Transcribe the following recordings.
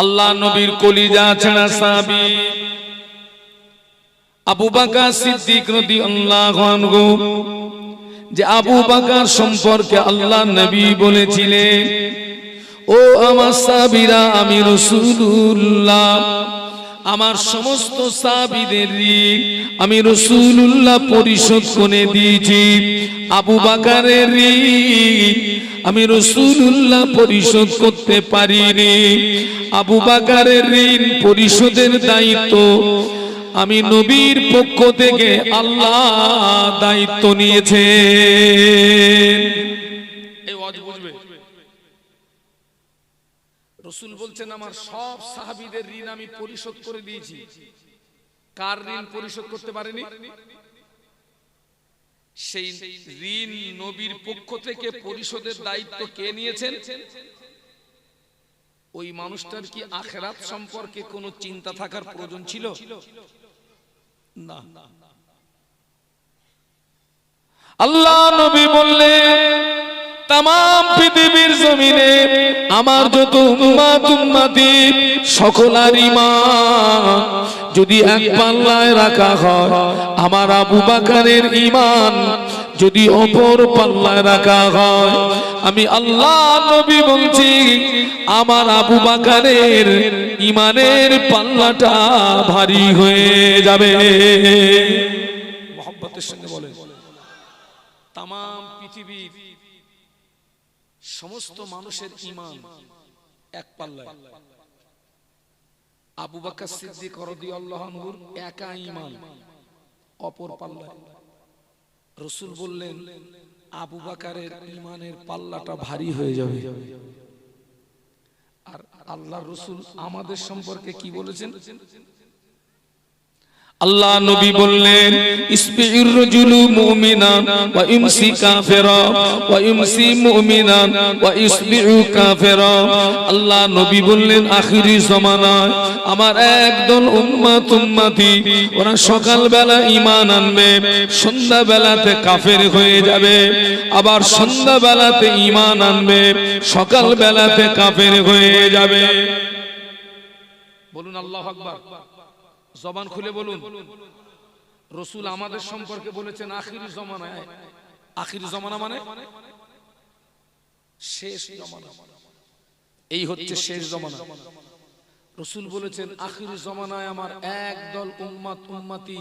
আল্লাহ নবীর কলিজা ছাড়া সাহাবী আবু বকর সিদ্দিক রাদিয়াল্লাহু আনহু, যে আবু বকর সম্পর্কে আল্লাহ নবী বলেছিলেন, ও আমার সাহাবীরা, আমি রাসূলুল্লাহ আমার সমস্ত সাহাবীদের ঋণ আমি রাসূলুল্লাহ পরিশোধ করে দিয়েছি। আবু বকরের ঋণ আমি রাসূলুল্লাহ পরিশোধ করতে পারিনি। আবু বকরের ঋণ পরিশোধের দায়িত্ব আমি নবীর পক্ষ থেকে আল্লাহ দায়িত্ব নিয়েছেন। এই ওয়াজ বুঝবে? রাসূল বলছেন, আমার সব সাহাবীদের ঋণ আমি পরিশোধ করে দিয়েছি। কার ঋণ পরিশোধ করতে পারেনি? সেই ঋণ নবীর পক্ষ থেকে পরিশোধের দায়িত্ব কে নিয়েছেন? ওই মানুষটার কি আখিরাত সম্পর্কে কোনো চিন্তা থাকার প্রয়োজন ছিল? না। আল্লাহ নবী বললেন, তামাম পৃথিবীর জমিনে আমার যত উম্মত উম্মতি সকলের ঈমান যদি এক পাল্লায় রাখা হয়, আমার আবু বকরের ঈমান যদি অপর পাল্লায় রাখা হয়, আমি আল্লাহ নবী বলছি আমার আবু বকরের ঈমানের পাল্লাটা ভারী হয়ে যাবে। মুহাব্বতের সঙ্গে বলেন, তামাম পৃথিবীর সমস্ত মানুষের ঈমান এক পাল্লায়, আবু বকর সিদ্দিক রাদিয়াল্লাহু আনহুর একা ঈমান অপর পাল্লায়। রাসূল বললেন, আবু বকরের ঈমানের পাল্লাটা ভারী হয়ে যাবে। আর আল্লাহর রাসূল আমাদের সম্পর্কে কি বলেছেন? আল্লাহ নবী বললেন, ইসবিউর রাজুলু মুমিনান ওয়া ইমসি কাফিরা ওয়া ইমসি মুমিনান ওয়া ইসবিউ কাফিরা। আল্লাহ নবী বললেন, আখিরি জামানায় আমার একদল উম্মত উম্মতি ওরা সকাল বেলা ঈমান আনবে, সন্ধ্যা বেলাতে কাফের হয়ে যাবে, আবার সন্ধ্যা বেলাতে ঈমান আনবে, সকাল বেলাতে কাফের হয়ে যাবে। বলুন আল্লাহু আকবার। জবান খুলে বলুন। রাসূল আমাদের সম্পর্কে বলেছেন আখিরি জামানায়। আখিরি জামানা মানে শেষ জামানা। এই হচ্ছে শেষ জামানা। রাসূল বলেছেন আখিরি জামানায় আমার একদল উম্মত উম্মতি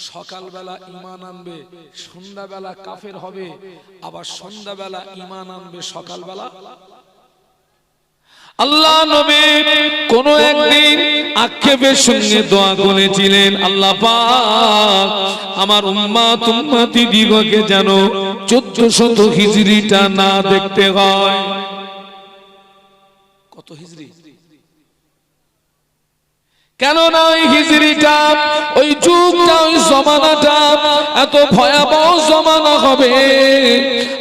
সকালবেলা ঈমান আনবে, সন্ধ্যাবেলা কাফের হবে, আবার সন্ধ্যাবেলা ঈমান আনবে, সকালবেলা। আল্লাহ নবী কোন একদিন আক্ষেপের সঙ্গে দোয়া করেছিলেন, আল্লাহ পাক আমার উম্মত উম্মতি দিগকে যেন 1400 হিজরিটা না দেখতে হয়। কত হিজরি? কেন না ওই হিজরিটা, ওই যুগটা, ওই জমানাটা এত ভয়াবহ জমানা হবে।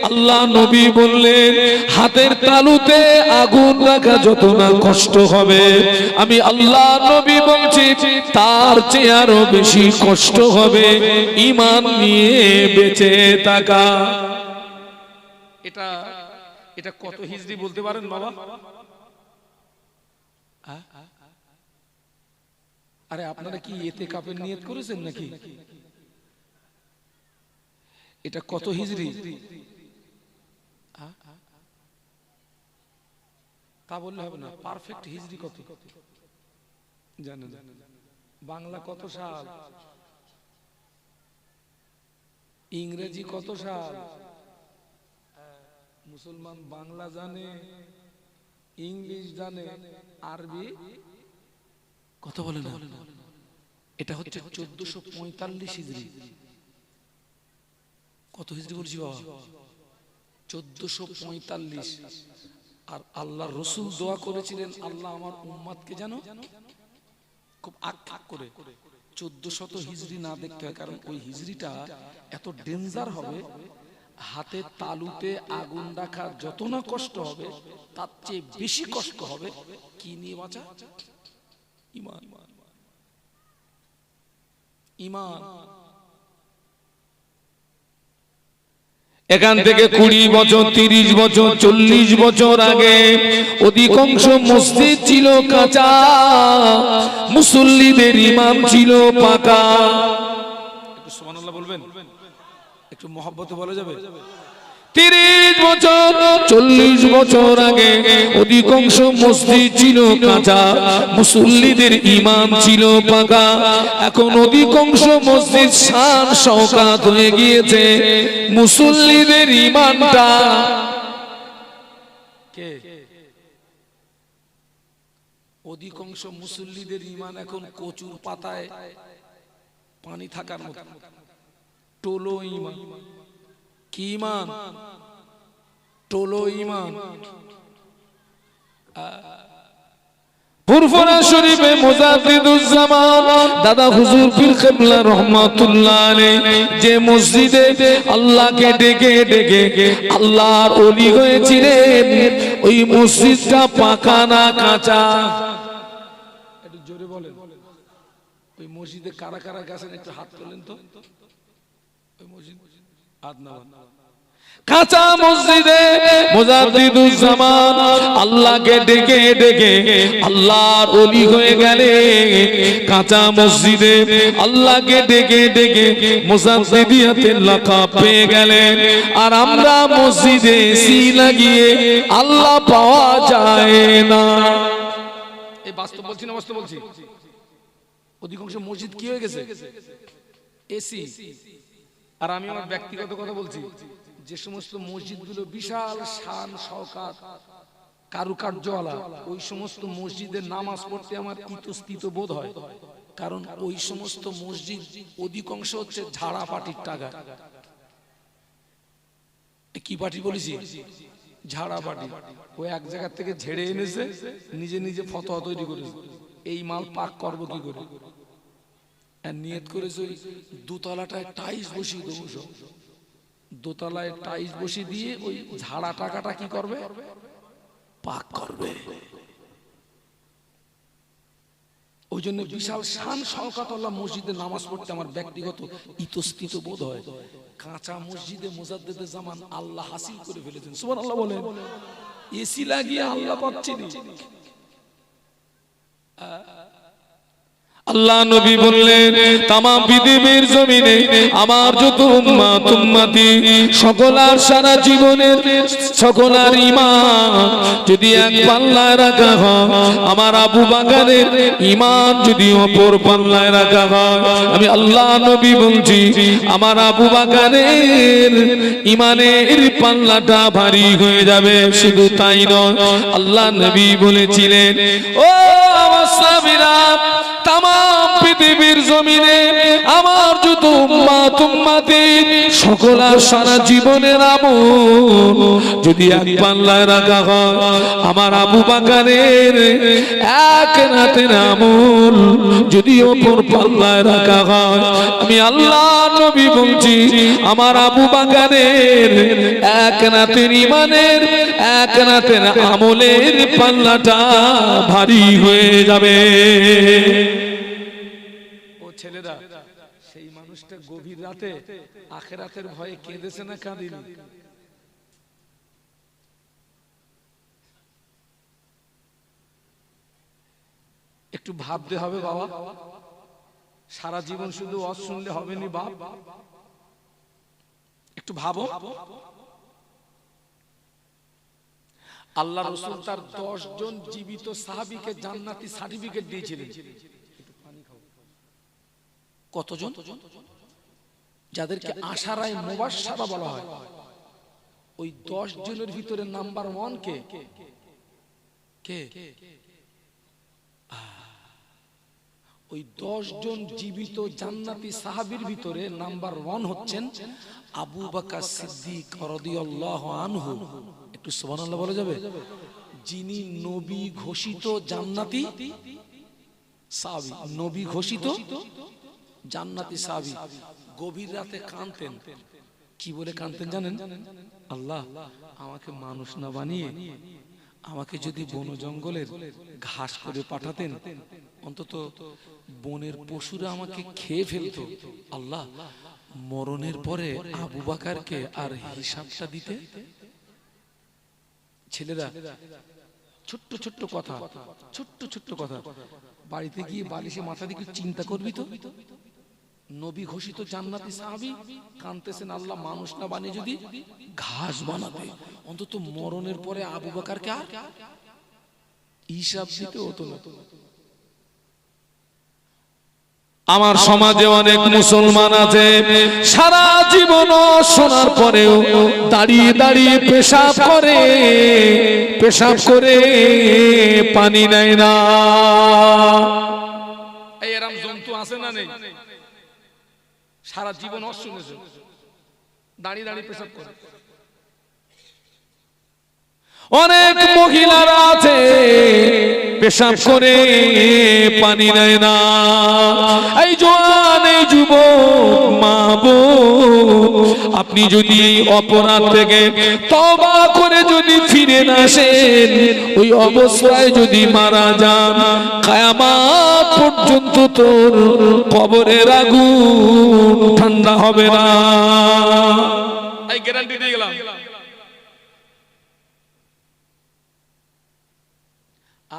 আল্লাহ নবী বললেন, হাতের তালুতে আগুন রাখা যত না কষ্ট হবে, আমি আল্লাহ নবী বলছি তার চেয়ে আরো বেশি কষ্ট হবে ঈমান নিয়ে বেঁচে থাকা। এটা কত হিজরি বলতে পারেন বাবা? আরে আপনারা কি ইতিকাফের নিয়ত করেছেন নাকি? এটা কত হিজরি তা বললে হবে না, পারফেক্ট হিজরি কত জানেন? বাংলা কত সাল, ইংরেজি কত সাল? মুসলমান বাংলা জানে, ইংলিশ জানে, আরবি কত বলে না? এটা হচ্ছে 1445 হিজরি। কত হিজরি বলছি বাবা? 1445। আর আল্লাহ রাসূল দোয়া করেছিলেন, আল্লাহ আমার উম্মতকে যেন খুব আগ করে 1400 হিজরি না দেখতে হয়, কারণ ওই হিজরিটা এত ডেঞ্জার হবে, হাতে তালুতে আগুন রাখা যত না কষ্ট হবে তার চেয়ে বেশি কষ্ট হবে কি নিয়ে বাঁচা? ঈমান। ঈমান। এখান থেকে 20 বছর 30 বছর 40 বছর আগে অধিকাংশ মসজিদ ছিল কাঁচা, মুসল্লিদের ইমাম ছিল পাকা। একটু সুবহানাল্লাহ বলবেন, একটু মহব্বতে বলা যাবে। 30 বছর 40 বছর আগে অধিকাংশ মসজিদ ছিল কাঁচা, মুসল্লিদের ইমাম ছিল পাকা। এখন অধিকাংশ মসজিদ শান শওকাত হয়ে গিয়েছে, মুসল্লিদের ইমামটা কে? অধিকাংশ মুসল্লিদের ইমান এখন কচুর পাতায় পানি থাকার মতো, টোলো ইমান। কি ইমান? টোলো ইমান। ফুরফুরা শরীফে মুজাদ্দিদুজ্জামান দাদা হুজুর পীর কিবলা রাহমাতুল্লাহ আলাইহি যে মসজিদে আল্লাহকে ডেকে ডেকে আল্লাহর ওলি হয়েছিলেন, ওই মসজিদটা পাকা না কাঁচা? একটু জোরে বলেন। ওই মসজিদে কারা কারা গেছেন একটু হাত তোলেন তো। ওই মসজিদ হাত না, কাঁচা মসজিদে মুজাদ্দিদুজ্জামান আল্লাহকে ডেকে ডেকে আল্লাহর ওলি হয়ে গেলেন। কাঁচা মসজিদে আল্লাহকে ডেকে ডেকে মুজাদ্দিদিয়াতের লাকাব পেয়ে গেলেন। আর আমরা মসজিদে এসি লাগিয়ে আল্লাহ পাওয়া যায় না। এই বাস্তব বলছি না, বাস্তব বলছি। অধিকাংশ মসজিদ কি হয়ে গেছে? এসি। আর আমি আমার ব্যক্তিগত কথা বলছি, যে সমস্ত মসজিদগুলো বিশাল শান শওকাত কারুকার্যওয়ালা, ওই সমস্ত মসজিদের নামাজ পড়তে আমার ইতস্তত বোধ হয়। কারণ ওই সমস্ত মসজিদ অধিকাংশ হচ্ছে ঝাড়া পাটির টাকা। কি পার্টি বলেছি? ঝাড়া পার্টি। ও এক জায়গা থেকে ঝেড়ে এনেছে, নিজে নিজে ফতোয়া তৈরি করেছে, এই মাল পাক করবো কি করে। নিয়ত করেছে ওই দোতলাটায় টাইলস বসিয়ে দেবো, দোতলায় টাইলস বসিয়ে দিয়ে ওই ঝাড়া টাকাটা কি করবে? পাক করবে। ওই জন্য বিশাল শান শওকাতওয়ালা মসজিদে নামাজ পড়তে আমার ব্যক্তিগত ইতস্তত বোধ হয়। কাঁচা মসজিদে মুজাদ্দিদুজ্জামান আল্লাহ হাসিল করে ফেলেছেন। সুবহানাল্লাহ বলেন। এসি লাগিয়ে আল্লাহ পাচ্ছেন। আল্লাহ নবী বললেন, তামাম পৃথিবীর জমিনে আমার যত উম্মত উম্মতি সকলার সারা জীবনের সকলার ঈমান যদি এক পাল্লায় রাখা হয়, আমার আবু বকরের ঈমান যদি অপর পাল্লায় রাখা হয়, আমি আল্লাহ নবী বলছি আমার আবু বকরের ঈমানের পাল্লাটা ভারী হয়ে যাবে। শুধু তাই নয়, আল্লাহ নবী বলেছিলেন, ও আমার সাহাবীরা, তামাম পৃথিবীর জমিনে আমার যত উম্মত উম্মতি সকলার সারা জীবনের আমল যদি এক পাল্লায় রাখা হয়, আমার আবু বকরের এক রাতের আমল যদি অপর পাল্লায় রাখা হয়, আমি আল্লাহ নবী বলছি আমার আবু বকরের এক রাতের ঈমানের এক রাতের আমলের পাল্লাটা ভারী হয়ে যাবে। ছেলেরা, সেই মানুষটা গভীর রাতে আখিরাতের ভয়ে কেঁদেছে না কাঁদেনি? একটু ভাবতে হবে বাবা। সারা জীবন শুধু ওয়াজ শুনলে হবে না বাপ, একটু ভাবো। আল্লাহ রাসূল তার 10 জন জীবিত সাহাবীকে জান্নাতি সার্টিফিকেট দিয়েছিলেন। কতজন? যাদেরকে আশারায়ে মুবাশশারা বলা হয়, ওই 10 জনের ভিতরে নাম্বার 1 কে? কে? ওই 10 জন জীবিত জান্নাতি সাহাবীর ভিতরে নাম্বার 1 হচ্ছেন আবু বকর সিদ্দিক রাদিয়াল্লাহু আনহু। একটু সুবহানাল্লাহ বলা যাবে? যিনি নবী ঘোষিত জান্নাতি সাহাবী, নবী ঘোষিত জান্নাতি সাহাবী। গভীর রাতে কাঁদতেন। কি বলে কাঁদতেন জানেন? আল্লাহ, আমাকে মানুষ না বানিয়ে আমাকে যদি বন জঙ্গলের ঘাস করে পাঠাতেন, অন্তত বনের পশুরা আমাকে খেয়ে ফেলতো। আল্লাহ, মরণের পরে আবু বকরকে আর হিসাবটা দিতে ছেলেরা ছোট্ট ছোট্ট কথা, ছোট্ট ছোট্ট কথা বাড়িতে গিয়ে বালিশে মাথা দিয়ে চিন্তা করবি তো, নবী ঘোষিত জান্নাতি সাহাবী কাঁদতেছেন, আল্লাহ মানুষ না বানিয়ে যদি ঘাস বানাতে, অন্তত মরণের পরে আবু বকরকে আর হিসাব দিতে হতো না। আমার সমাজে অনেক মুসলমান আছে সারা জীবন শোনার পরেও দাঁড়িয়ে দাঁড়িয়ে পেশাব করে পানি নেয় না। এরকম জন্তু আছে না নেই? সারা জীবন শুনেছে দাঁড়িয়ে দাঁড়িয়ে পেশাব করে। অনেক মহিলারা আছে পেশাব করে পানি নেয় না। এই জওয়ান এই যুবক মা বোন, আপনি যদি অপরাধ থেকে তওবা করে যদি ফিরে না আসেন, ওই অবস্থায় যদি মারা যান, কিয়ামত পর্যন্ত তোর কবরের আগুন ঠান্ডা হবে না। এই গ্যারান্টি দিয়ে গেলাম।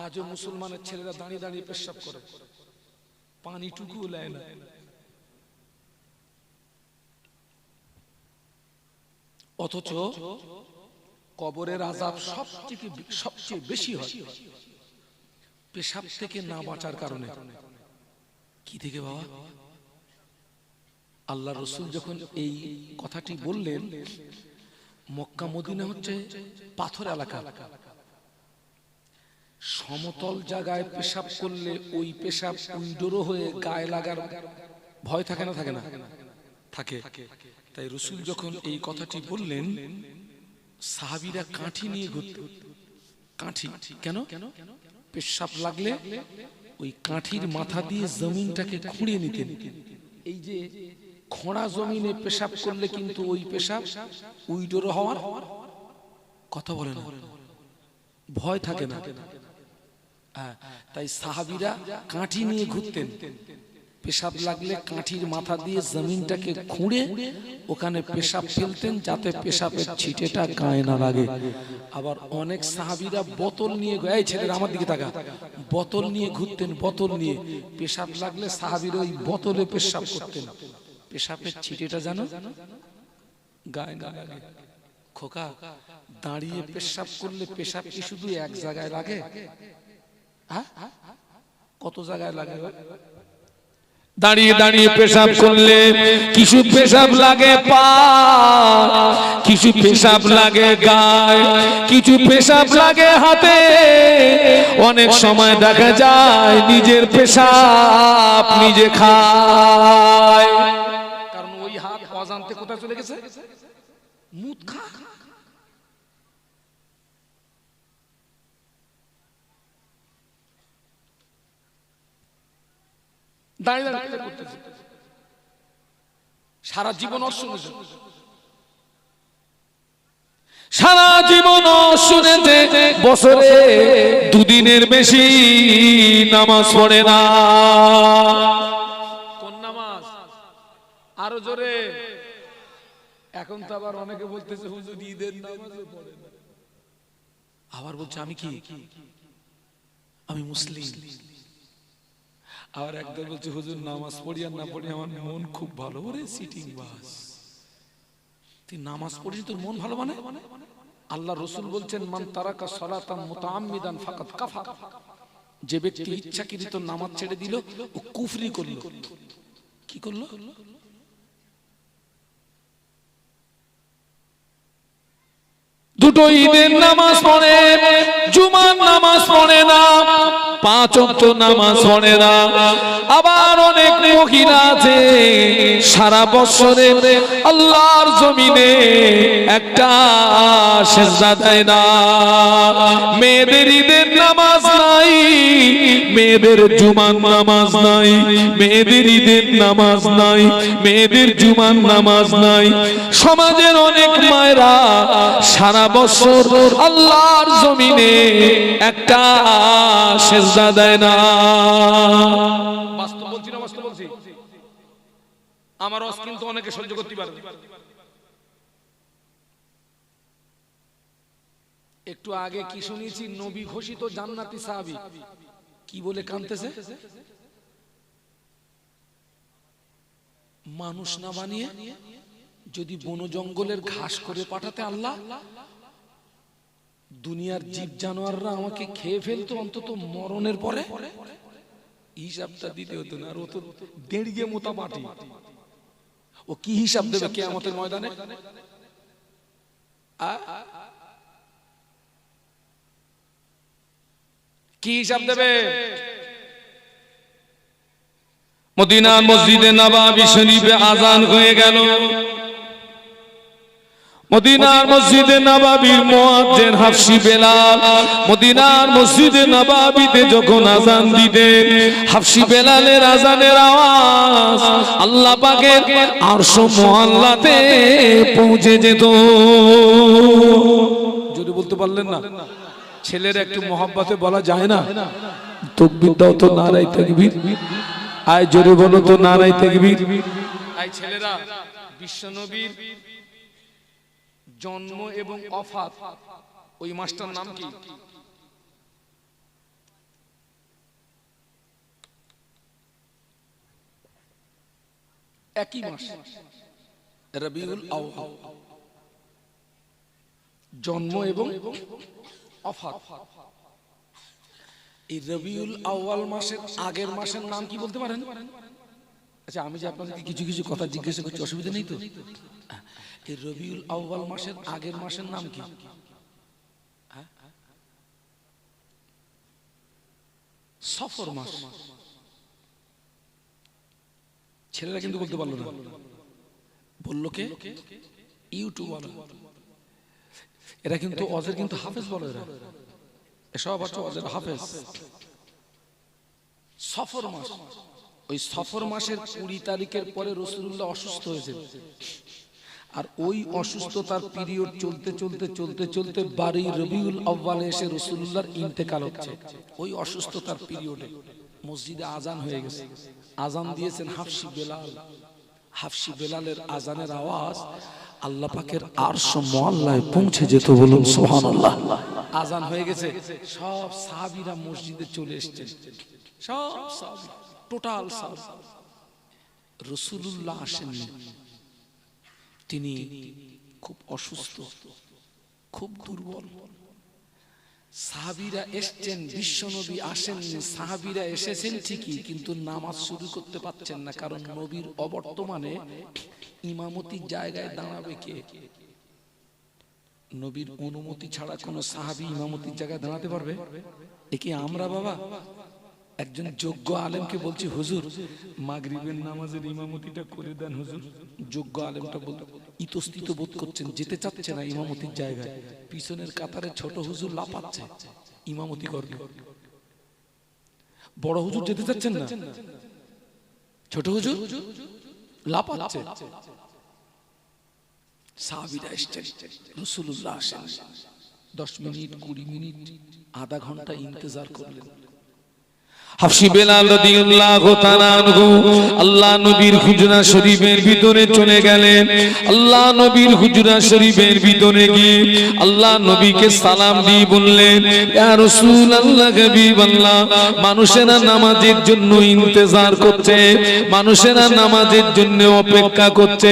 আজও মুসলমানের ছেলেরা দাঁড়িয়ে দাঁড়িয়ে পেশাব করে, পানিটুকু নেয় না। অথচ কবরের আযাব সবচেয়ে বেশি হয় পেশাব থেকে না বাঁচার কারণে। কি থেকে বাবা? আল্লাহ রাসূল যখন এই কথাটি বললেন, মক্কা মদিনা হচ্ছে পাথর এলাকা, সমতল জায়গায় পেশাব করলে ওই পেশাব উইডোরো হয়ে গায়ে লাগার ভয় থাকে না? থাকে না? থাকে। তাই রাসূল যখন এই কথাটি বললেন, সাহাবীরা কাঠি নিয়ে ঘুরত। কাঠি কেন? পেশাব লাগলে ওই কাঠির মাথা দিয়ে জমিনটাকে খুঁড়িয়ে নিতেন। এই যে খোঁড়া জমিনে পেশাব করলে কিন্তু ওই পেশাব উইডোরো হওয়ার কথা বলে না, ভয় থাকে না। তাই সাহাবীরা কাঠি নিয়ে ঘুরতেন, পেশাব লাগলে কাঠির মাথা দিয়ে জমিনটাকে খুঁড়ে ওখানে পেশাব ফেলতেন, যাতে পেশাবের ছিটেটা গায়ে না লাগে। আবার অনেক সাহাবীরা বোতল নিয়ে, এই ছেলেরা আমার দিকে তাকা, বোতল নিয়ে ঘুরতেন, বোতল নিয়ে পেশাব লাগলে সাহাবীরা ওই বোতলে পেশাব করতেন, পেশাবের ছিটেটা যেন গায়ে না লাগে। খোকা, দাঁড়িয়ে পেশাব করলে পেশাব কি শুধু এক জায়গায় লাগে? কত জায়গায় লাগে? দাঁড়িয়ে দাঁড়িয়ে পেশাব করলে কিছু পেশাব লাগে পা, কিছু পেশাব লাগে গায়ে, কিছু পেশাব লাগে হাতে। অনেক সময় দেখা যায় নিজের পেশাব নিজে খায়, কারণ ওই হাত অজান্তে কোথায় চলে গেছে, মুখ খা। সারা জীবন শুনেছে, সারা জীবন শুনেছে, বছরে দুদিনের বেশি নামাজ পড়ে না। কোন নামাজ? আরো জোরে। এখন তো আবার অনেকে বলতেছে হুজুর ঈদের নামাজও পড়ে না। আবার বলছে আমি কি, আমি মুসলিম। আর একদল বলছে হুজুর নামাজ পড়ি আর না পড়ি আমার মন খুব ভালো। ওরে সিটিং বাস, তুই নামাজ পড়িস তোর মন ভালো মানে? আল্লাহ রাসূল বলছেন, মান তারাকা সালাতান মুতাআম্মিদান ফাকাদ কাফা, যে ব্যক্তি ইচ্ছাকৃত নামাজ ছেড়ে দিল ও কুফরি করলো। কি করলো? দুটো ঈদের নামাজ পড়ে, জুমার নামাজ পড়ে না, 5 ওয়াক্ত নামাজ পড়ে না। আবার অনেক মহিলা আছে সারা বছরে আল্লাহর জমিনে একটা সিজদা দেয় না। মেয়েদের ঈদের নামাজ নাই, মেয়েদের জুমার নামাজ নাই, মেয়েদের ঈদের নামাজ নাই, মেয়েদের জুমার নামাজ নাই। সমাজের অনেক মায়েরা সারা বছর আল্লাহর জমিনে একটা সিজদা দেয় না। বাস্তব বলছি না? বাস্তব বলছি। আমার ওয়াজ কিন্তু অনেকে সহ্য করতে পারে না। একটু আগে কি শুনেছি, নবী ঘোষিত জান্নাতি সাহাবী কি বলে কাঁদতেছে, মানুষ না বানিয়ে যদি বন জঙ্গলের ঘাস করে পাঠাতে আল্লাহ, দুনিয়ার জীব জানোয়াররা আমাকে খেয়ে ফেলতো, অন্তত মরণের পরে হিসাবটা দিতে হতো না। আর ও তো দেড়িয়ে মোটা পাটি, ও কি হিসাব দেবে কিয়ামতের ময়দানে? কি হিসাব দেবে? মদিনার মসজিদে নববী শরীফে আযান হয়ে গেল। মদিনার মসজিদে নববীর মুয়াজ্জিন হাফসি বেলাল মদিনার মসজিদে নববীতে যখন আযান দিতেন, হাফসি বেলালের আযানের আওয়াজ আল্লাহ পাকের আরশ মুআল্লাতে পৌঁছে যেত। যদি বলতে পারলেন না, ছেলের একটু মহব্বতে বলা যায় না? তাকবীর দাও তো, নারায়ে তাকবীর। আয় জোরে বলো তো, নারায়ে তাকবীর। আয় ছেলেরা, বিশ্বনবীর জন্ম এবং ওফাত ওই মাসটার নাম কি? একই মাস, রবিউল আউয়াল। জন্ম এবং ওফাত। এই রবিউল আউয়াল মাসের আগের মাসের নাম কি বলতে পারেন? আচ্ছা, আমি যে আপনাদেরকে কিছু কিছু কথা জিজ্ঞাসা করছি, অসুবিধা নেই তো? এই রবিউল আউয়াল মাসের আগের মাসের নাম কি? সফর মাস। ছেলেরা কিন্তু বলতে পারলো না, বললো কে? ইউটিউবার। এরা কিন্তু ওয়াজের কিন্তু হাফেজ বলে, এরা এসব হচ্ছে ওয়াজের হাফেজ। সফর মাস, ওই সফর মাসের 20 তারিখের পরে রাসূলুল্লাহ অসুস্থ হয়েছে। আর ওই অসুস্থতার পিরিয়ড চলতে চলতে চলতে চলতে 12 রবিউল আউয়ালে এসে রাসূলুল্লাহর ইন্তেকাল হচ্ছে। ওই অসুস্থতার পিরিয়ডে মসজিদে আযান হয়ে গেছে। আযান দিয়েছেন হাফসি বেলাল। হাফসি বেলালের আযানের আওয়াজ আল্লাহ পাকের আরশ মুআল্লায় পৌঁছে যেত। বলুন সুবহানাল্লাহ। আযান হয়ে গেছে, সব সাহাবীরা মসজিদে চলে এসেছে। সব সাহাবী, টোটাল সাহাবী। রাসূলুল্লাহ আসেননি, তিনি খুব অসুস্থ, খুব দুর্বল। সাহাবীরা এসেছেন, বিশ্বনবী আসেননি। সাহাবীরা এসেছেন ঠিকই, কিন্তু নামাজ শুরু করতে পারছেন না, কারণ নবীর অবর্তমানে ইমামতির জায়গায় দাঁড়াবে কে? নবীর অনুমতি ছাড়া কোন সাহাবী ইমামতির জায়গায় দাঁড়াতে পারবে? একে আমরা বাবা একজন যোগ্য আলেমকে বলছি, হুজুর মাগরিবের নামাজের ইমামতিটা করে দেন হুজুর। যোগ্য আলেমটা বলতে ইতস্তিত বোধ করছেন, যেতে চাচ্ছে না ইমামতির জায়গায়। পিছনের কাতারে ছোট হুজুর লাপাচ্ছে, ইমামতি করবে। বড় হুজুর যেতে চাচ্ছেন না, ছোট হুজুর লাপাচ্ছে। সাহাবীরা এসেছেন, রাসূলুল্লাহ আসেন। 10 মিনিট, 20 মিনিট, আধা ঘন্টা ইন্তজার করলেন। হাফসি বেলাল রাদিয়াল্লাহু তাআলা আনহু আল্লাহ নবীর হুজরা শরীফের ভিতরে চলে গেলেন। আল্লাহ নবীর হুজরা শরীফের ভিতরে গিয়ে আল্লাহ নবীকে সালাম দিয়ে বললেন, ইয়া রাসূলুল্লাহ, হাবিবাল্লাহ, মানুষেরা নামাজের জন্য ইন্তজার করছে, মানুষেরা নামাজের জন্য অপেক্ষা করছে।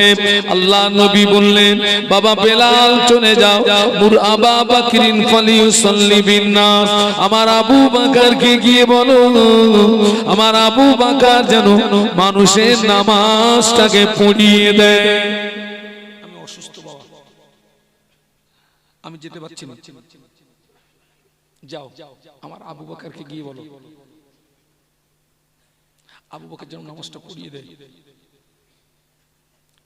আল্লাহ নবী বললেন, বাবা বেলাল চলে যাও, মুর আবা বকরিন ফালিউসাল্লি বিন-নাস, আমার আবু বকরকে গিয়ে বলো আমার আবু বকর যেন মানুষের নামাজটাকে পড়িয়ে দেয়। আমি অসুস্থ বাবা, আমি যেতে পারছি না, যাও আমার আবু বকরকে গিয়ে বলো আবু বকর যেন নামাজটা পড়িয়ে দেয়।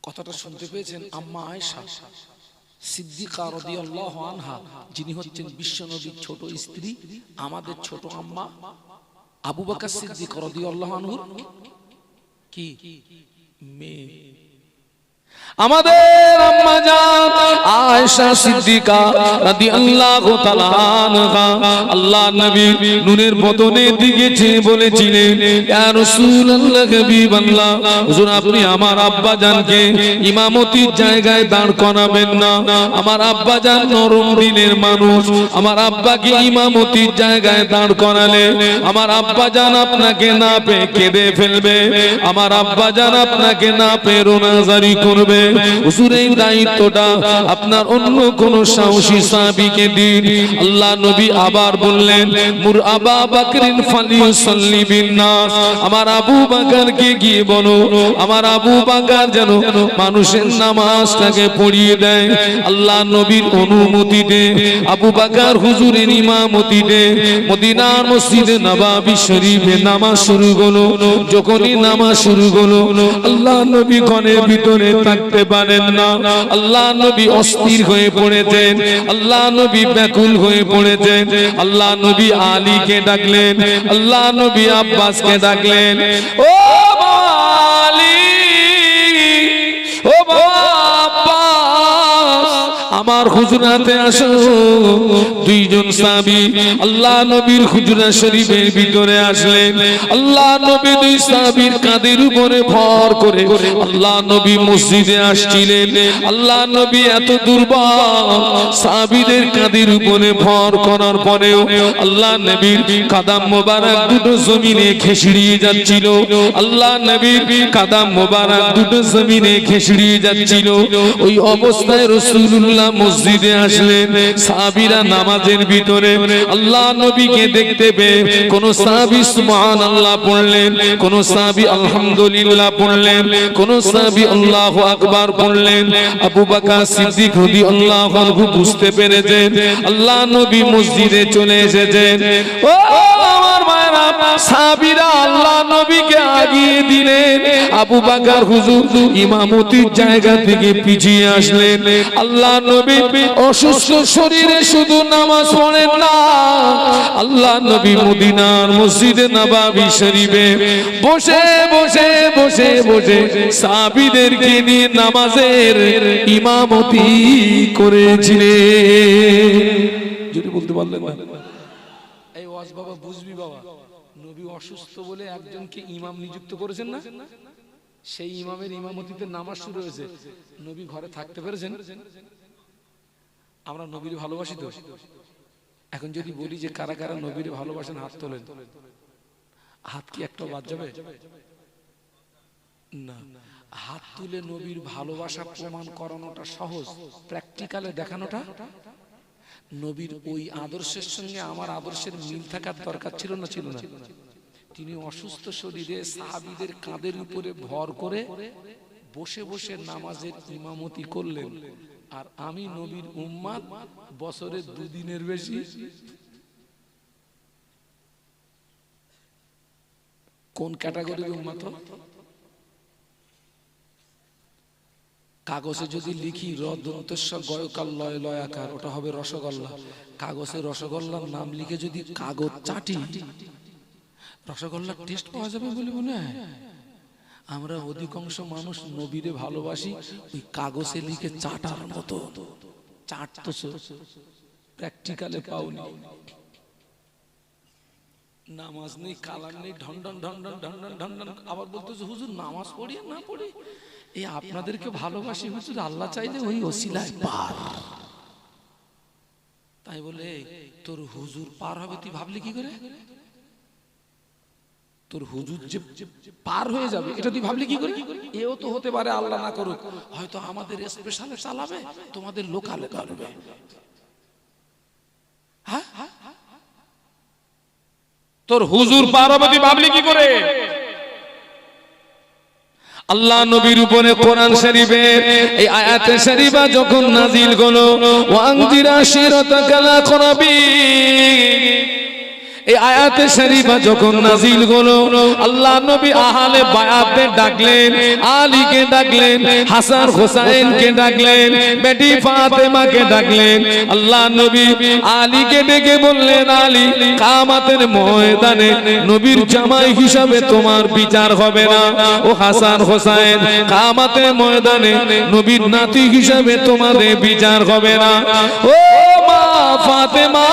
কথাটা শুনতে পেয়েছেন আম্মা আয়েশা সিদ্দিকা রাদিয়াল্লাহু আনহা, যিনি হচ্ছেন বিশ্বনবীর ছোট স্ত্রী, আমাদের ছোট আম্মা আবু বকর সিদ্দিক রাদিয়াল্লাহু আনহু কি মেয়ে। আমাদের আম্মা জান আয়েশা সিদ্দিকা রাদিয়াল্লাহু তাআলা আনহা আল্লাহর নবী নূরের বদনের দিকে চেয়ে বলেছিলেন, ইয়া রাসূলুল্লাহ হাবিবাল্লাহ, হুজুর আপনি আমার আব্বা জানকে ইমামতির জায়গায় দাঁড় করাবেন না। আমার আব্বা জান নরম দিনের মানুষ, আমার আব্বাকে ইমামতির জায়গায় দাঁড় করালে আমার আব্বা জান আপনাকে না পেয়ে কেঁদে ফেলবে, আমার আব্বা জান আপনাকে না পেয়ে রোনাজারি করবে। হুজুর এই দায়িত্বটা আপনার অন্য কোন সাহসী সাহাবীকে দিন। আল্লাহ নবী আবার বললেন, মুর আবা বকরিন ফালিউসাল্লি বিন নাস, আমার আবু বকরকে গিয়ে বলো আমার আবু বকর যেন মানুষের নামাজটাকে পড়িয়ে দেয়। আল্লাহ নবীর অনুমতিতে আবু বকর হুজুরের ইমামতিতে মদিনার মসজিদে নববী শরীফে নামাজ শুরু হলো। যখনই নামাজ শুরু হলো আল্লাহ নবী ঘরের ভিতরে থাকতে পারেন না। আল্লাহ নবী অস্থির হয়ে পড়েছেন, আল্লাহ নবী ব্যাকুল হয়ে পড়েছেন। আল্লাহ নবী আলীকে ডাকলেন, আল্লাহ নবী আব্বাসকে ডাকলেন, ও আলী, ও আমার হুজরাতে আসো। দুইজন সাহাবী আল্লাহ নবীর হুজরা শরীফের ভিতরে আসলেন। আল্লাহ নবী দুই সাহাবীর কাঁধের উপরে ভর করে আল্লাহ নবী মসজিদে আসছিলেন। আল্লাহ নবী এত দুর্বল, সাহাবীদের কাঁধের উপরে ভর করার পরেও আল্লাহ নবীর কাদাম মোবারক দুটো জমিনে খেসড়িয়ে যাচ্ছিল। আল্লাহ নবীর কাদাম মোবারক দুটো জমিনে খেসড়িয়ে যাচ্ছিল। ওই অবস্থায় রাসূলুল্লাহ মসজিদে আসলেন। সাহাবীরা নামাজের ভিতরে আল্লাহ নবীকে দেখতে পেয়ে কোন সাহাবী সুবহানাল্লাহ পড়লেন, কোন সাহাবী আলহামদুলিল্লাহ পড়লেন, কোন সাহাবী আল্লাহু আকবার পড়লেন। আবু বকর সিদ্দিক রাদিয়াল্লাহু আনহু বুঝতে পেরেছেন আল্লাহ নবী মসজিদে চলে এসেছেন। ও আমার মায়েরা, সাহাবীরা আল্লাহ নবীকে আগিয়ে দিলেন। আবু বকর হুজুর ইমামতির জায়গা থেকে পিছিয়ে আসলেন। আল্লাহ নবী অসুস্থ শরীরে শুধু নামাজ পড়েন না, আল্লাহ নবী মদিনার মসজিদে নববী শরীফে বসে বসে বসে বসে সাহাবীদেরকে নিয়ে নামাজের ইমামতি করেছিলেন। যদি বলতে পারলেন না এই ওয়াজ বাবা বুঝবি বাবা, নবী অসুস্থ বলে একজনকে ইমাম নিযুক্ত করেছেন না, সেই ইমামের ইমামতিতে নামাজ শুরু হয়েছে। নবী ঘরে থাকতে পেরেছেন। আমরা নবীর ভালোবাসি তো। এখন যদি বলি যে কারা কারা নবীর ভালোবাসেন হাত তোলেন, হাত কি একটা বাদ যাবে না? হাত তুলে নবীর ভালোবাসা প্রমাণ করানোটা সহজ, প্র্যাকটিক্যালে দেখানোটা। নবীর ওই আদর্শের সঙ্গে আমার আদর্শের মিল থাকার দরকার ছিল না, ছিল না? তিনি অসুস্থ শরীরে সাহাবীদের কাঁধের উপরে ভর করে বসে বসে নামাজের ইমামতি করলেন। আর আমি নবীর উম্মত, বছরে 2 দিনের বেশি কোন ক্যাটাগরির উম্মত? কাগজে যদি লিখি রদন্তস্ব গয়কাল লয় লয়াকার, ওটা হবে রসগোল্লা। কাগজে রসগোল্লার নাম লিখে যদি কাগজ চাটি, রসগোল্লার টেস্ট পাওয়া যাবে বলে মনে হয়? আমরা অধিকাংশ মানুষ নবীরে ভালোবাসি ওই কাগজে লিখে চাটার মতো। চাটতেছো, প্র্যাকটিক্যালে পাওনি। নামাজ নেই, কালাম নেই, ঢন্ডন ঢন্ডন ঢন্ডন ঢন্ডন। আবার বলতেছে হুজুর নামাজ পড়ি না পড়ি, এই আপনাদেরকে ভালোবাসি হুজুর, আল্লাহ চাইলে ওই ওসিলায় পার। তাই বলে তোর হুজুর পার হবে তুই ভাবলি কি করে? তোর হুজুর যে পার হয়ে যাবে এটা তুই ভাবলি কি করে? এও তো হতে পারে আল্লাহ না করুক, হয়তো আমাদের স্পেশালে চালাবে, তোমাদের লোকালে করবে। হ্যাঁ, তোর হুজুর পার হবে তুই ভাবলি কি করে? আল্লাহ নবীর উপরে কোরআন শরীফের এই আয়াতে শরীফা যখন নাজিল হলো, ওয়ানজিরা শিরাতাকাল আকরাবিন, এই আয়াতে শরীফা যখন নাজিল হলো, আল্লাহ নবী আহলে বায়াতকে ডাকলেন, আলীকে ডাকলেন, হাসান হোসেনকে ডাকলেন, বেটি ফাতেমাকে ডাকলেন। আল্লাহ নবী আলীকে ডেকে বললেন, আলী, কিয়ামতের ময়দানে নবীর জামাই হিসাবে তোমার বিচার হবে না। ও হাসান হোসেন, কিয়ামতের ময়দানে নবীর নাতি হিসাবে তোমাদের বিচার হবে না। ও মা ফাতেমা,